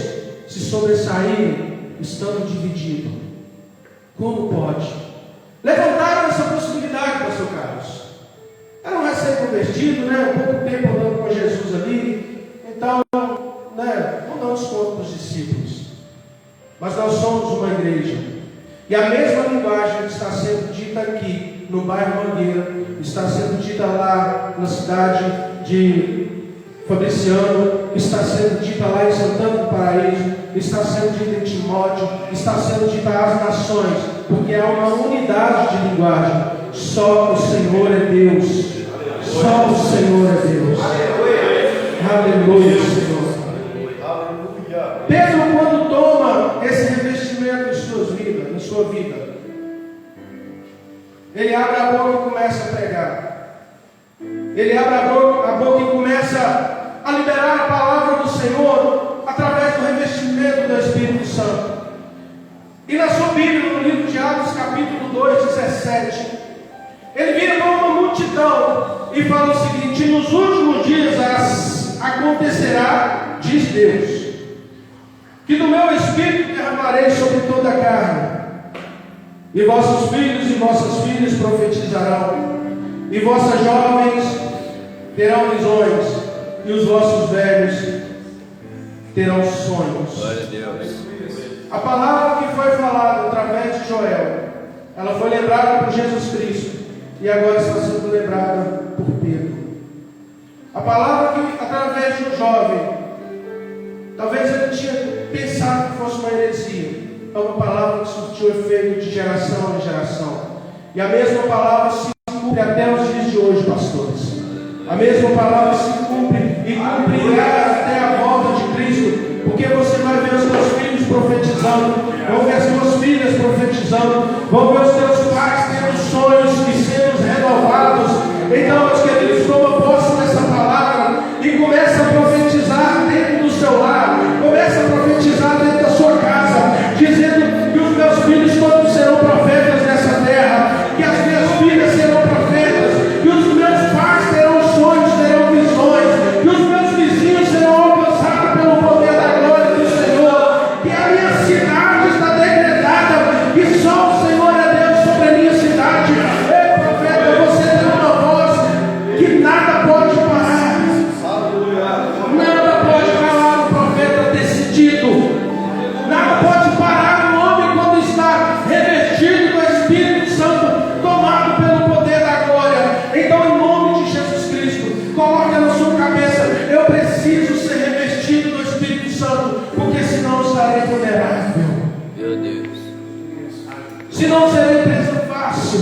se sobressaírem estando divididos? Como pode? Levantaram essa possibilidade, pastor Carlos. Era um recém-convertido, né? Um pouco tempo andando com Jesus ali. Então, né? Não dá desconto para os discípulos. Mas nós somos uma igreja. E a mesma linguagem que está sendo dita aqui, no bairro Mangueira, está sendo dita lá na cidade de Fabriciano, está sendo dita lá em Santana do Paraíso, está sendo dita em Timóteo, está sendo dita às nações, porque há uma unidade de linguagem. Só o Senhor é Deus. Só o Senhor é Deus. Aleluia, Senhor. Pedro, quando toma esse revestimento em sua vida, ele abre a boca e começa a pregar. Ele abre a boca e começa a liberar a palavra do Senhor através do revestimento do Espírito Santo. E na sua Bíblia, no livro de Atos, capítulo 2, 17, ele vira para uma multidão e fala o seguinte: nos últimos dias acontecerá, diz Deus, que do meu Espírito derramarei sobre toda a carne, e vossos filhos e vossas filhas profetizarão, e vossas jovens terão visões, e os vossos velhos terão sonhos. Glória a Deus. A palavra que foi falada através de Joel, ela foi lembrada por Jesus Cristo, e agora está sendo lembrada por Pedro. A palavra que através de um jovem, talvez ele tinha pensado que fosse uma heresia, é uma palavra que surtiu efeito de geração em geração. E a mesma palavra se cumpre até os dias de hoje, pastores. A mesma palavra se cumpre e cumprirá até a volta de Cristo. Porque você vai ver os teus filhos profetizando, vão ver as tuas filhas profetizando, vão ver os teus pais tendo sonhos e sendo renovados. Então, meus queridos, toma posse dessa palavra e começa a profetizar dentro do seu lar, começa a profetizar dentro da sua casa, dizendo que os meus filhos todos serão profetas nessa terra, que as minhas filhas serão profetas, que os meus pais terão sonhos, terão visões, que os meus vizinhos serão alcançados pelo poder da glória do Senhor, que a minha cidade está degradada, que só o Senhor é Deus sobre a minha cidade. Ei, profeta, você tem uma voz que nada pode parar, nada pode parar o profeta decidido. Nada pode parar o homem quando está revestido do Espírito Santo, tomado pelo poder da glória. Então, em nome de Jesus Cristo, coloque na sua cabeça: eu preciso ser revestido do Espírito Santo, porque senão estarei vulnerável. Meu Deus. Senão serei preso fácil.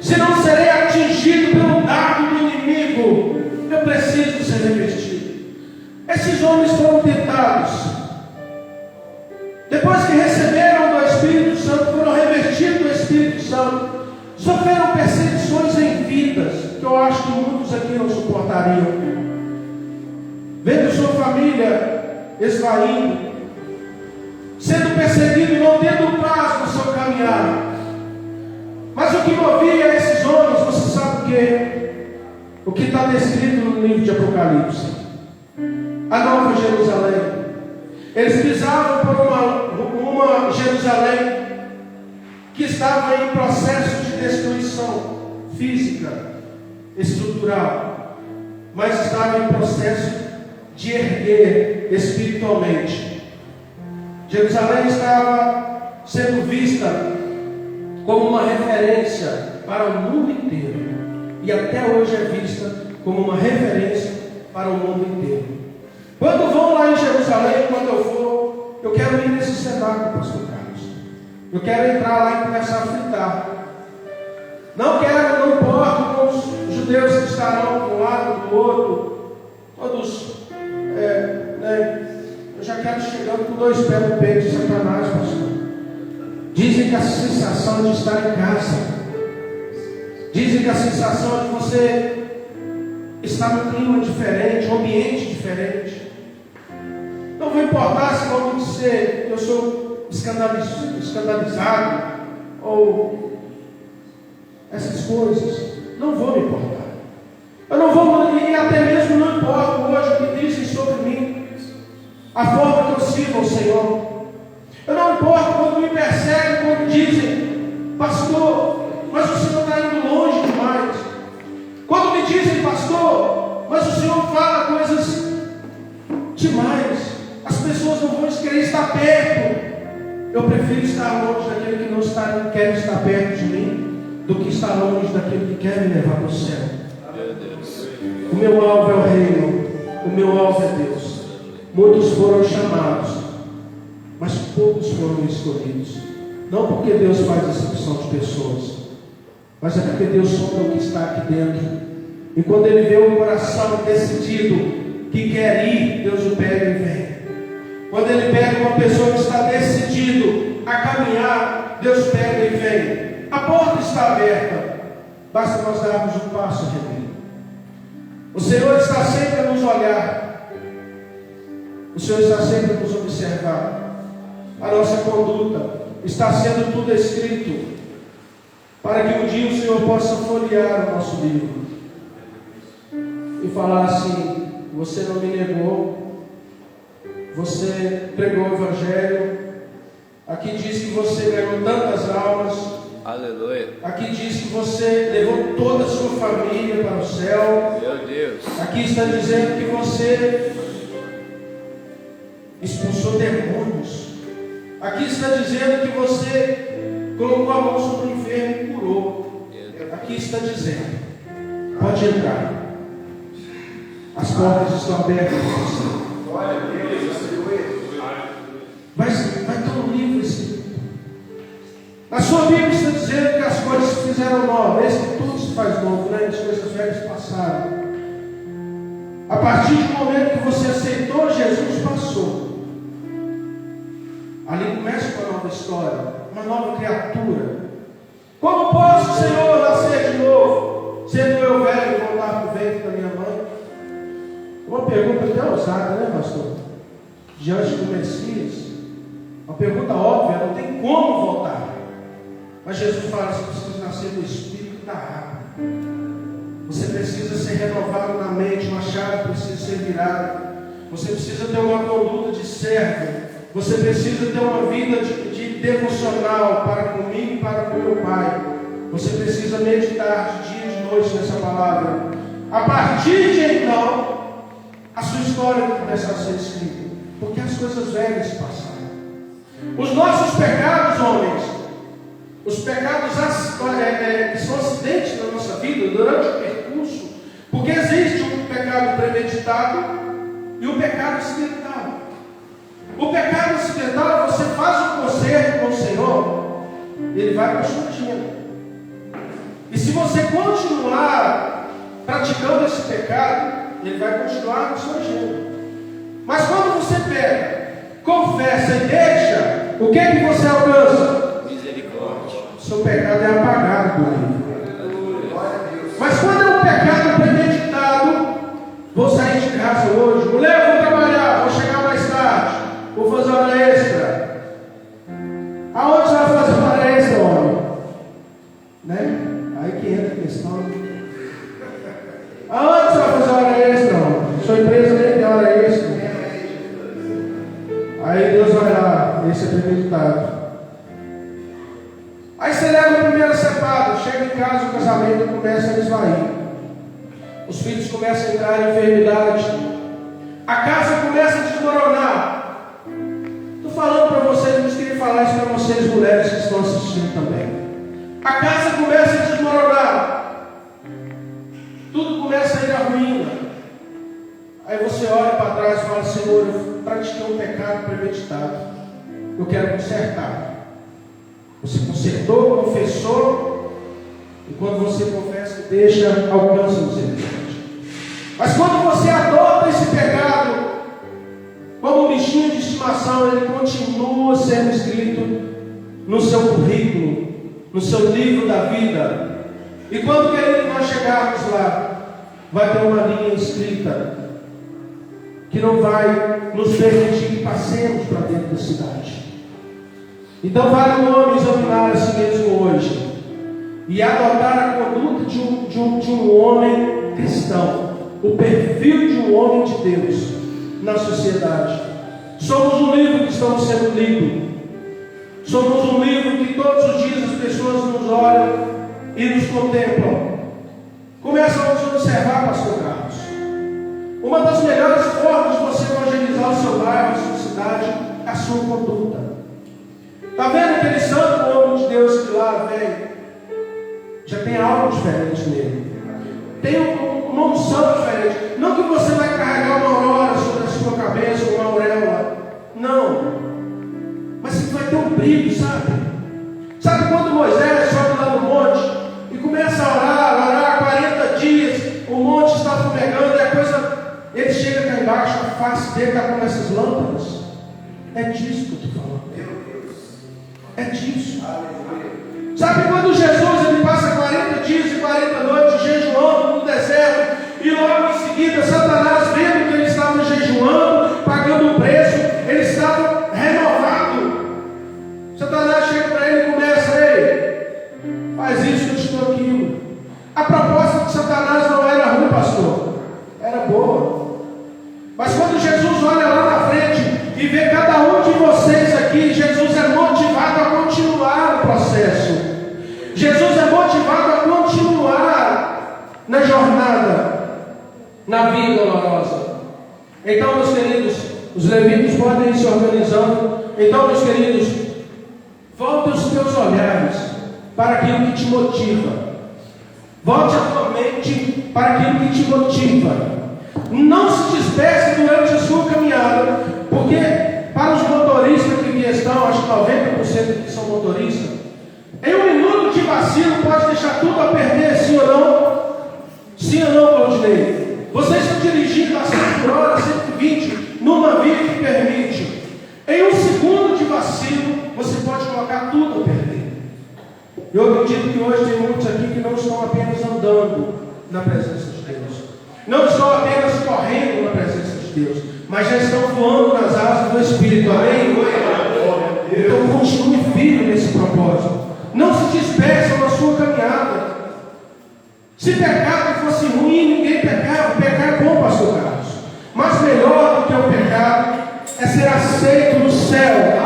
Senão serei atingido pelo dardo do inimigo. Eu preciso ser revestido. Esses homens foram tentados. Depois que receberam do Espírito Santo, foram revestidos do Espírito Santo, sofreram perseguições em vidas, que eu acho que muitos aqui não suportariam. Vendo sua família esvaindo, sendo perseguido e não tendo paz no seu caminhar. Mas o que movia esses homens, você sabe o que? O que está descrito no livro de Apocalipse. A Nova Jerusalém. Eles pisavam por uma Jerusalém que estava em processo de destruição física, estrutural, mas estava em processo de erguer espiritualmente. Jerusalém estava sendo vista como uma referência para o mundo inteiro, e até hoje é vista como uma referência para o mundo inteiro. Quando vão lá em Jerusalém, quando eu for, eu quero ir nesse cenáculo, pastor Carlos. Eu quero entrar lá e começar a fritar. Não importa com os judeus que estarão de um lado, do outro, todos, eu já quero chegando com 2 pés no peito de Satanás, pastor. Dizem que a sensação de estar em casa, dizem que a sensação de você estar num clima diferente, um ambiente diferente. Não vou importar se vão dizer que eu sou escandalizado ou essas coisas. Não vou me importar. Eu não vou, e até mesmo não importa hoje o que dizem sobre mim, a forma que eu sirvo ao Senhor. Eu não importo quando me perseguem, quando dizem, pastor, mas o Senhor está indo longe demais. Quando me dizem, pastor, mas o Senhor fala coisas demais. As pessoas não vão querer estar perto. Eu prefiro estar longe daquele que não quer estar perto de mim, do que estar longe daquele que quer me levar para o céu. O meu alvo é o reino, o meu alvo é Deus. Muitos foram chamados, mas poucos foram escolhidos. Não porque Deus faz exceção de pessoas, mas é porque Deus sonda o que está aqui dentro. E quando Ele vê um coração decidido, que quer ir, Deus o pega e vem. Quando Ele pega uma pessoa que está decidido a caminhar, Deus pega e vem. A porta está aberta, basta nós darmos um passo, rebelde. O Senhor está sempre a nos olhar, o Senhor está sempre a nos observar. A nossa conduta está sendo tudo escrito, para que um dia o Senhor possa folhear o nosso livro e falar assim: você não me negou, você pregou o Evangelho, aqui diz que você ganhou tantas almas. Aleluia. Aqui diz que você levou toda a sua família para o céu. Meu Deus. Aqui está dizendo que você expulsou demônios. Aqui está dizendo que você colocou a mão sobre o enfermo e curou. Aqui está dizendo: pode entrar. As portas estão abertas para você. Vai ter um livro escrito. Na sua Bíblia está dizendo que as coisas se fizeram novas. Esse que tudo se faz novo, né? As coisas velhas passaram. A partir do momento que você aceitou, Jesus passou. Ali começa uma nova história, uma nova criatura. Como posso, Senhor, nascer de novo, sendo eu velho e voltar para o ventre da minha mãe? Uma pergunta até ousada, né, pastor? Diante do Messias, uma pergunta óbvia, não tem como voltar. Mas Jesus fala: você precisa nascer do Espírito e da água. Você precisa ser renovado na mente, uma chave precisa ser virada. Você precisa ter uma conduta de servo. Você precisa ter uma vida de devocional para comigo e para com meu Pai. Você precisa meditar de dia e de noite nessa palavra. A partir de então, a sua história vai começar a ser escrita, porque as coisas velhas passaram. Os nossos pecados, homens, os pecados que são acidentes na nossa vida durante o percurso, porque existe um pecado premeditado e o pecado acidental. O pecado acidental, você faz um concerto com o Senhor, Ele vai constrangindo. E se você continuar praticando esse pecado, Ele vai continuar constrangindo. Mas quando você pega, confessa e deixa, o que é que você alcança? Misericórdia. Seu pecado é apagado do livro. Mas quando é um pecado premeditado, vou sair de casa hoje, mulher, vou trabalhar, vou chegar mais tarde, vou fazer hora extra. Aonde você vai fazer hora extra, homem? Né? Aí que entra a questão. Aonde você vai fazer hora extra, homem? Sua empresa nem tem hora extra. Aí Deus vai lá, esse é premeditado. Aí você leva a primeira cepada, chega em casa, o casamento começa a esvair. Os filhos começam a entrar em enfermidade. A casa começa a desmoronar. Estou falando para vocês, mas queria falar isso para vocês, mulheres que estão assistindo também. A casa começa a desmoronar. Tudo começa a ir à ruína. Aí você olha para trás e fala: Senhor, eu pratiquei um pecado premeditado. Eu quero consertar. Você consertou, confessou, e quando você confessa, deixa, alcança misericórdia. Mas quando você adota esse pecado, como um bichinho de estimação, ele continua sendo escrito no seu currículo, no seu livro da vida. E quando, querido, nós chegarmos lá, vai ter uma linha escrita que não vai nos permitir que passemos para dentro da cidade. Então vale o homem examinar a si mesmo hoje e adotar a conduta de um homem cristão, o perfil de um homem de Deus na sociedade. Somos um livro que estamos sendo lido. Somos um livro que todos os dias as pessoas nos olham e nos contemplam. Começam a nos observar, pastor Carlos. Uma das melhores formas de você evangelizar o seu bairro, a sua cidade, é a sua conduta. Está vendo aquele santo homem de Deus que lá vem? Já tem algo diferente nele. Tem uma unção diferente. Não que você vai carregar uma aurora sobre a sua cabeça, uma auréola. Não. Mas você vai ter um brilho, sabe? Sabe quando Moisés sobe lá no monte e começa a orar 40 dias, o monte está fumegando e a coisa... Ele chega cá embaixo, a face dele está com essas lâmpadas. É disso que eu estou falando. É disso. Sabe quando Jesus ele passa 40 dias e 40 noites jejuando no deserto, e logo em seguida Satanás, vendo que ele estava jejuando, pagando um preço, ele estava renovado. Satanás chega para ele e começa: ei, faz isso que eu estou aquilo. A proposta de Satanás não era ruim, pastor, era boa. Mas quando Jesus olha lá na frente e vê cada um de vocês aqui, Jesus é motivado a continuar o processo. Jesus é motivado a continuar na jornada, na vida dolorosa. Então, meus queridos, os levitas podem ir se organizando. Então, meus queridos, volte os teus olhares para aquilo que te motiva. Volte a tua mente para aquilo que te motiva. Não se disperse durante a sua caminhada, porque para os motoristas que aqui estão, acho que 90% que são motoristas, em um minuto de vacilo pode deixar tudo a perder, sim ou não? Sim ou não, Claudinei? Você está dirigindo a 100 por hora, 120, numa via que permite. Em um segundo de vacilo, você pode colocar tudo a perder. Eu acredito que hoje tem muitos aqui que não estão apenas andando na presença de Deus, não estão apenas correndo na presença de Deus, mas já estão voando nas asas do Espírito. Amém? Então continue firme nesse propósito. Não se dispersam na sua caminhada. Se pecado fosse ruim, ninguém pecava. Pecar é bom, pastor Carlos. Mas melhor do que o pecado é ser aceito no céu.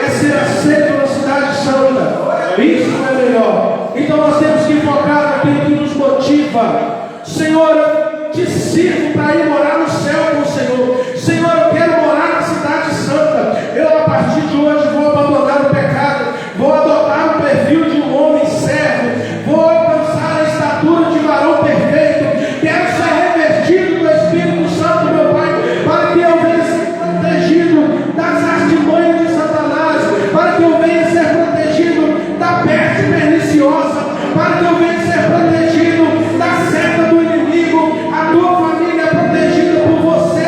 É ser aceito na cidade santa. Isso é melhor. Então nós temos que focar naquilo que nos motiva. Senhor, eu te sirvo para ir morar no céu com o Senhor. Senhor, eu quero morar na cidade santa. Eu, a partir de hoje, vou abandonar o pecado. Vou adotar o perfil de um homem servo. Vou alcançar a estatura de varão perfeito. Quero ser revestido do Espírito Santo, meu Pai, para que eu venha ser protegido das artimanhas de Satanás, para que eu venha ser protegido da peste perniciosa, para que eu venha ser protegido da seta do inimigo. A tua família é protegida por você.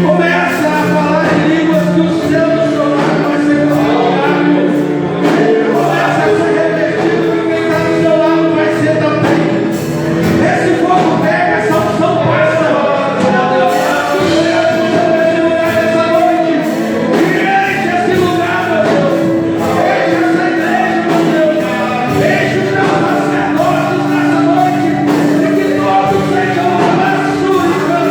Começa a falar em línguas que o céu do seu lado vai ser glorificado. Começa a ser revertido que quem está do seu lado vai ser também. Esse fogo pega, essa unção passa. Meu Deus, essa noite. Enche esse lugar, meu Deus. Enche essa igreja, meu Deus. Enche os teus sacerdotes nessa noite. E que todos sejam amassos e cantam.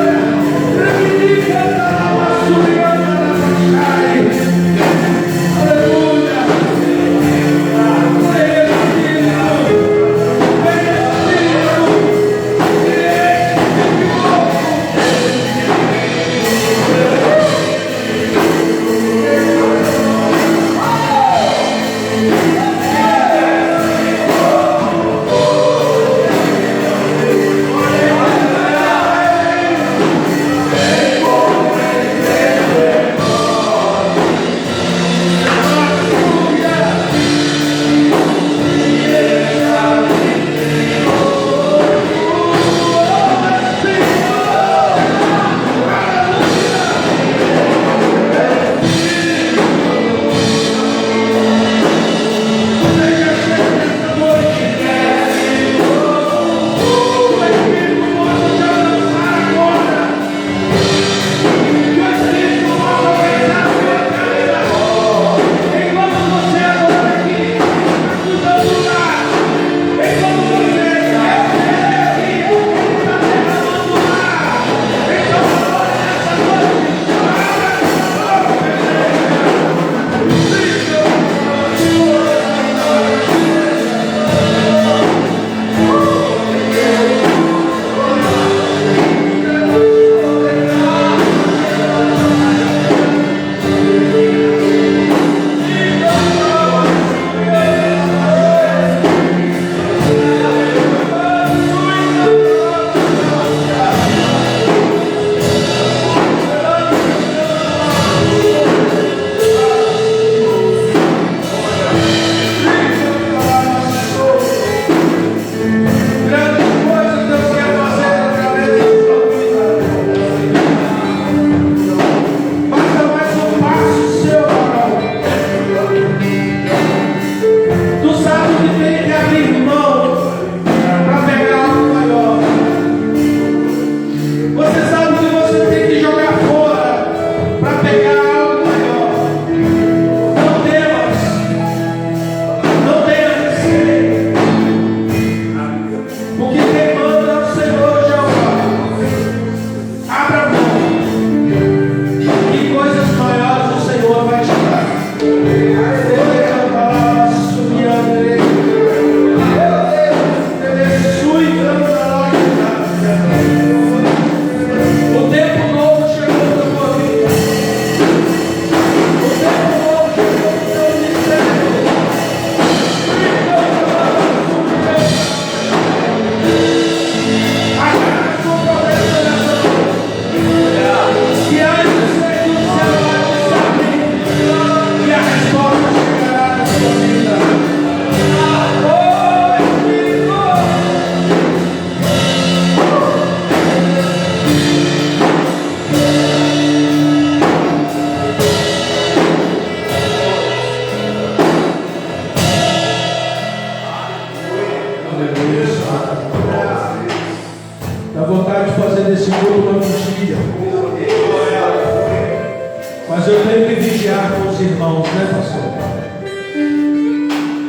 Mas eu tenho que vigiar com os irmãos, né, pastor?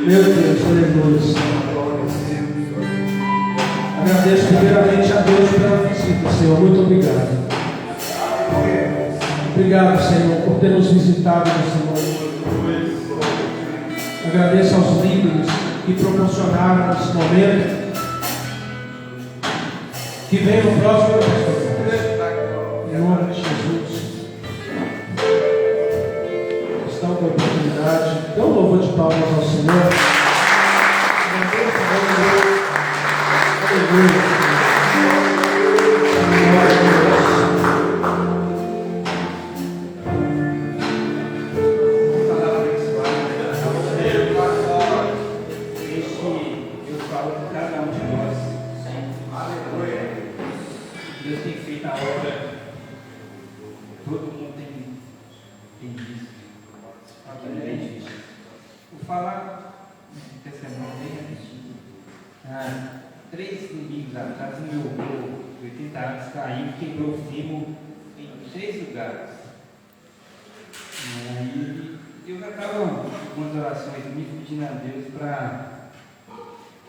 Meu Deus, aleluia. Agradeço primeiramente a Deus pela visita, Senhor. Muito obrigado. Obrigado, Senhor, por ter nos visitado nessa noite. Agradeço aos líderes que proporcionaram esse momento. Que venha o próximo, pastor. Em nome de Jesus. Estão com a oportunidade. Dê um louvor de palmas ao Senhor. Aleluia. todo mundo tem visto. Obviamente, vou falar dessa semana bem rapidinho. 3 domingos atrás, meu avô, de 80 anos, caiu e quebrou o fêmur em 3 lugares. Aí eu já estava com as orações me pedindo a Deus para.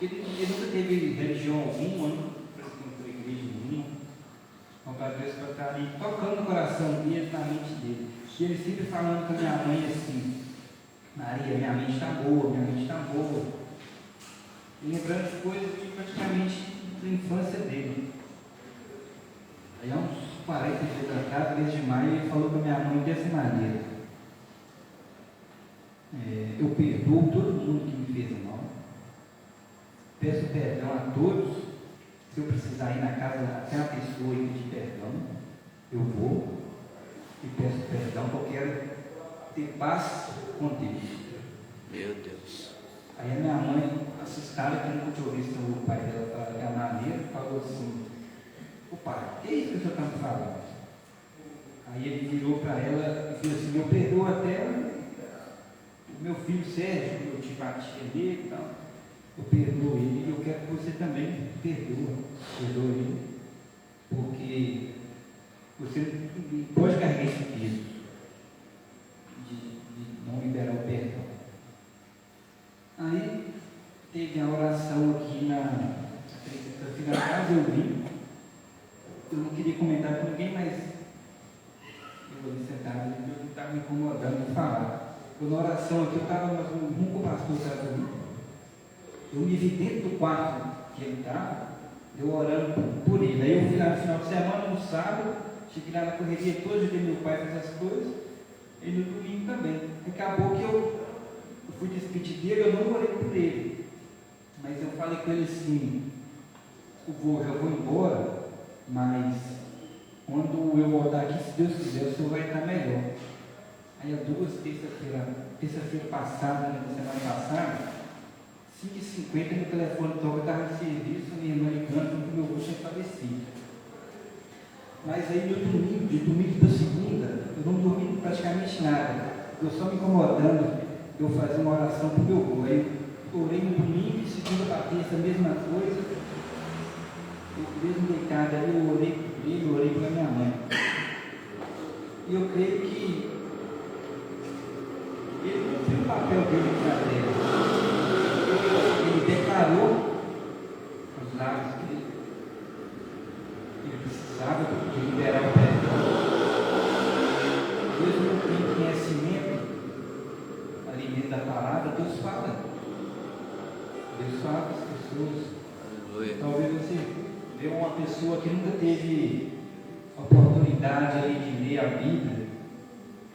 Ele nunca teve religião alguma, nunca frequentou igreja nenhuma. Então, para Deus para estar ali tocando no coração dele, na mente dele. E ele sempre falando com a minha mãe assim: Maria, minha mente está boa, minha mente está boa. E lembrando de coisas de praticamente da infância dele. Aí há uns 40 dias atrás, mês de maio, ele falou com a minha mãe dessa maneira: eu perdoo todo mundo que me fez mal. Peço perdão a todos. Se eu precisar ir na casa daquela pessoa e pedir perdão, eu vou e peço perdão, porque eu quero ter paz com Deus. Meu Deus. Aí a minha mãe, assustada, que nunca tinha ouvido o pai dela falar daquela maneira, falou assim: ô pai, o que é isso que o senhor está me falando? Aí ele virou para ela e falou assim: eu perdoo até o meu filho Sérgio, que eu tive a tia dele e tal. Eu perdoo ele e eu quero que você também perdoe ele, porque você não pode carregar esse peso de não liberar o perdão. Aí teve a oração aqui na casa, eu vi. Eu não queria comentar com ninguém, mas eu ali sentado, eu estava me incomodando de falar. Na oração aqui, eu estava num pastor atrás de mim. Eu me vi dentro do quarto que ele estava, eu orando por ele. Aí eu fui lá no final de semana, no sábado, cheguei lá na correria toda, ajudei meu pai a fazer as coisas, e no domingo também. Acabou que eu fui despedir dele, eu não orei por ele. Mas eu falei com ele assim: eu vou embora, mas quando eu voltar aqui, se Deus quiser, o senhor vai estar melhor. Aí, há 2 terça-feira passada, na semana passada, 5h50, meu telefone toca, estava em serviço, minha irmã ligando, que meu avô tinha falecido. Mas aí, de domingo para segunda, eu não dormi praticamente nada. Eu só me incomodando, eu fazia uma oração para o meu avô. Aí eu orei no domingo, e segunda para terça, a mesma coisa. Eu mesmo deitado ali, eu orei por ele, eu orei para minha mãe. E eu creio que ele cumpriu o papel dele na terra. Ele declarou os lábios que ele precisava de liberar o perdão. Deus não tem conhecimento, alimento da palavra, Deus fala. Deus fala para as pessoas. Aleluia. Talvez você vê uma pessoa que nunca teve a oportunidade ali de ler a Bíblia,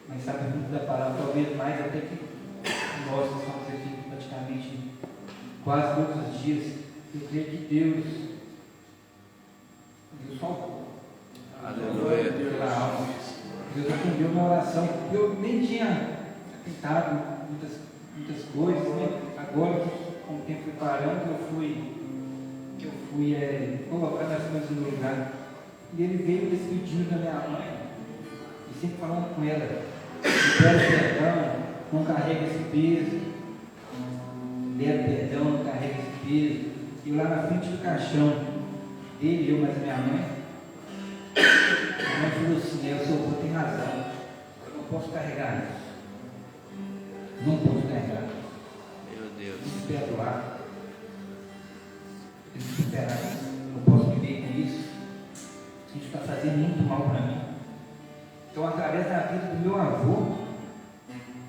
mas sabe muito da palavra, talvez mais até que nós que estamos aqui praticamente quase todos os dias. Eu creio que Deus salvou. Aleluia. Pela alma. Deus atendeu minha oração. Eu nem tinha tentado muitas coisas, né? Agora, com o tempo fui parando, eu fui colocar as coisas no lugar. E ele veio despedindo da minha mãe, e sempre falando com ela: libera perdão, não carrega esse peso, libera perdão, não carrega esse peso. E lá na frente do caixão dele, eu, mas minha mãe falou assim: o seu avô tem razão, eu não posso carregar isso. Não posso carregar isso. Meu Deus. Tem que perdoar. Tem que superar isso. Não posso viver com isso. Isso está fazendo muito mal para mim. Então, através da vida do meu avô,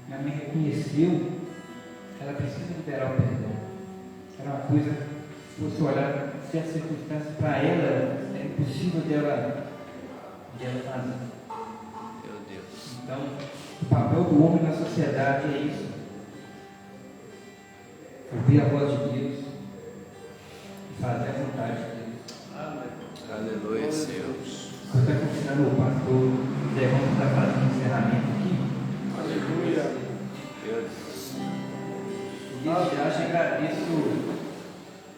minha mãe reconheceu que ela precisa liberar o perdão. Era uma coisa, se você olhar certas circunstâncias, para ela é impossível dela fazer. Meu Deus. Então, o papel do homem na sociedade é isso: ouvir a voz de Deus e fazer a vontade de Deus. Aleluia, Senhor. Eu estou convidando o pastor Zé Ramos para fazer um encerramento aqui. Aleluia. Meu Deus. E desde já te agradeço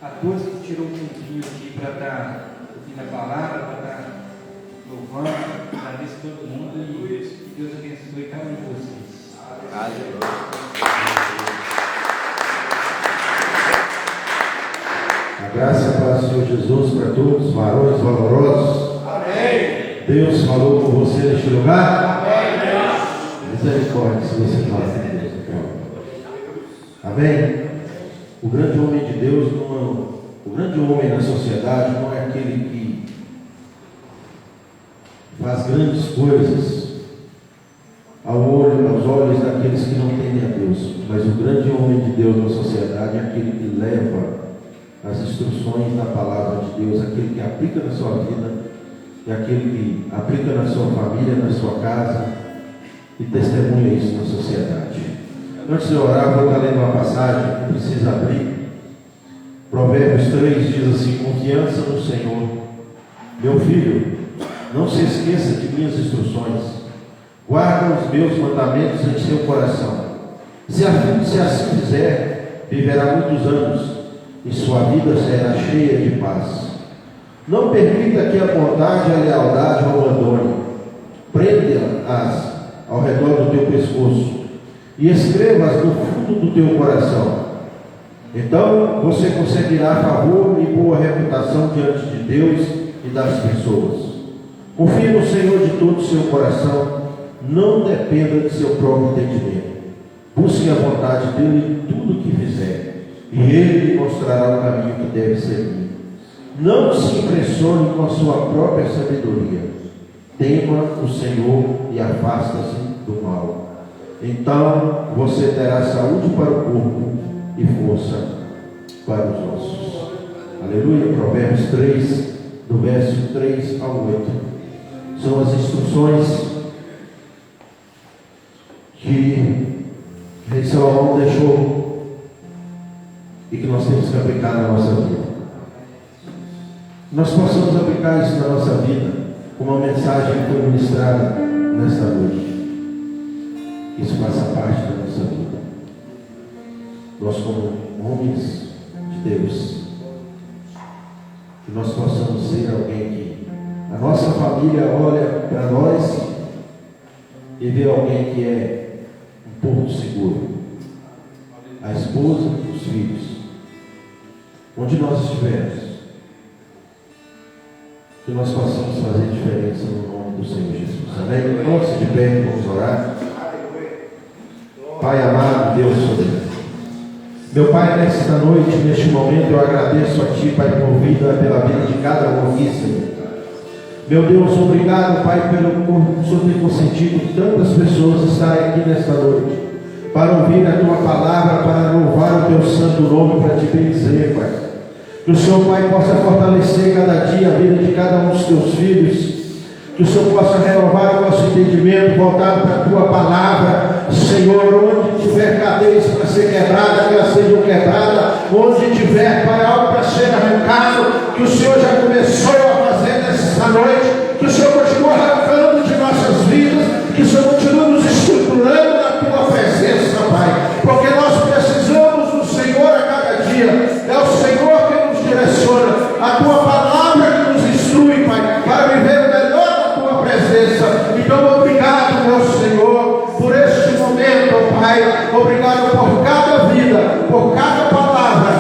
a todos que tirou um tempinho aqui para estar ouvindo a palavra, para estar louvando. Agradeço a todo mundo e graça e a paz do Senhor Jesus para todos, varões valorosos. Amém. Deus falou com você neste lugar? Amém. Misericórdia, se você fala com Deus. Amém. O grande homem de Deus, o grande homem na sociedade não é aquele que faz grandes coisas aos olhos daqueles que não temem a Deus, mas o grande homem de Deus na sociedade é aquele que leva as instruções da palavra de Deus, aquele que aplica na sua vida, e aquele que aplica na sua família, na sua casa, e testemunha isso na sociedade. Antes de orar, vou estar lendo uma passagem que precisa abrir. Provérbios 3 diz assim: confiança no Senhor. Meu filho, não se esqueça de minhas instruções. Guarda os meus mandamentos em seu coração. Se assim fizer, viverá muitos anos, e sua vida será cheia de paz. Não permita que a bondade e a lealdade o abandone. Prenda-as ao redor do teu pescoço e escreva-as no fundo do teu coração. Então você conseguirá favor e boa reputação diante de Deus e das pessoas. Confie no Senhor de todo o seu coração. Não dependa de seu próprio entendimento. Busque a vontade dele em tudo o que fizer, e ele lhe mostrará o caminho que deve seguir. Não se impressione com a sua própria sabedoria. Tema o Senhor e afasta-se do mal. Então você terá saúde para o corpo e força para os ossos. Aleluia. Provérbios 3, do verso 3 ao 8. São as instruções que Rei Salomão deixou e que nós temos que aplicar na nossa vida. Nós possamos aplicar isso na nossa vida, como uma mensagem que foi ministrada nesta noite. Isso faça parte da nossa vida. Nós, como homens de Deus, que nós possamos ser alguém que a nossa família olha para nós e vê alguém que é um porto seguro, a esposa, os filhos, onde nós estivermos, que nós possamos fazer diferença no nome do Senhor Jesus. Amém? Coloque-se de pé, vamos orar. Pai amado, Deus soberano, meu Pai, nesta noite, neste momento, eu agradeço a Ti, Pai, por vida, pela vida de cada um aqui, Senhor. Meu Deus, obrigado, Pai, por Senhor ter consentido tantas pessoas estarem aqui nesta noite, para ouvir a Tua palavra, para louvar o Teu santo nome, para Te bendizer, Pai. Que o Senhor, Pai, possa fortalecer cada dia a vida de cada um dos Teus filhos. Que o Senhor possa renovar o nosso entendimento, voltado para a Tua palavra. Senhor, onde tiver cadeias para ser quebrada, que elas sejam quebradas. Onde tiver, Pai, algo para ser arrancado, que o Senhor já começou a fazer nessa noite. Que o Senhor continue arrancando de nossas vidas. Que o Senhor continue nos estruturando na Tua presença, Pai. Porque nós precisamos do Senhor a cada dia. É o Senhor que nos direciona. A Tua palavra que nos instrui, Pai, para viver o melhor da Tua presença. Então, obrigado, meu Senhor, por este momento, Pai. Obrigado por cada vida, por cada palavra,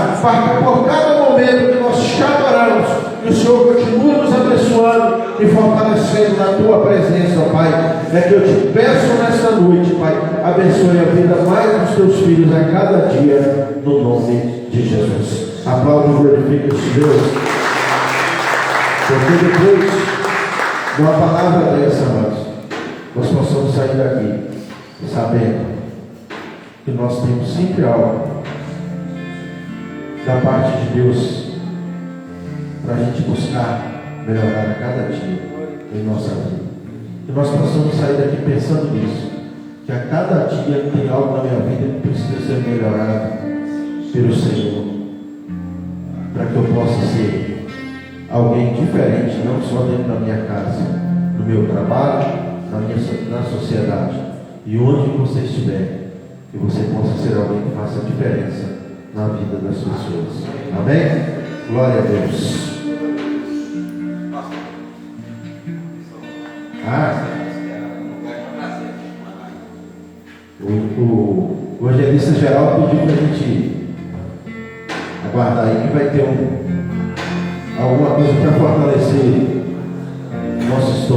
por cada momento que nós te adoramos. Que o Senhor continue nos abençoando e fortalecendo na Tua presença, Pai. É que eu te peço nesta noite, Pai, abençoe a vida mais dos Teus filhos a cada dia, no nome de Jesus. Aplaude e glorifica esse Deus. Porque depois de uma palavra dessa, amados, nós possamos sair daqui sabendo que nós temos sempre algo da parte de Deus para a gente buscar melhorar a cada dia em nossa vida. Que nós possamos sair daqui pensando nisso, que a cada dia tem algo na minha vida que precisa ser melhorado pelo Senhor, para que eu possa ser alguém diferente, não só dentro da minha casa, no meu trabalho, na sociedade, e onde você estiver, que você possa ser alguém que faça a diferença na vida das pessoas. Amém? Glória a Deus. O evangelista geral pediu para a gente aguardar aí que vai ter alguma coisa para fortalecer nosso estômago.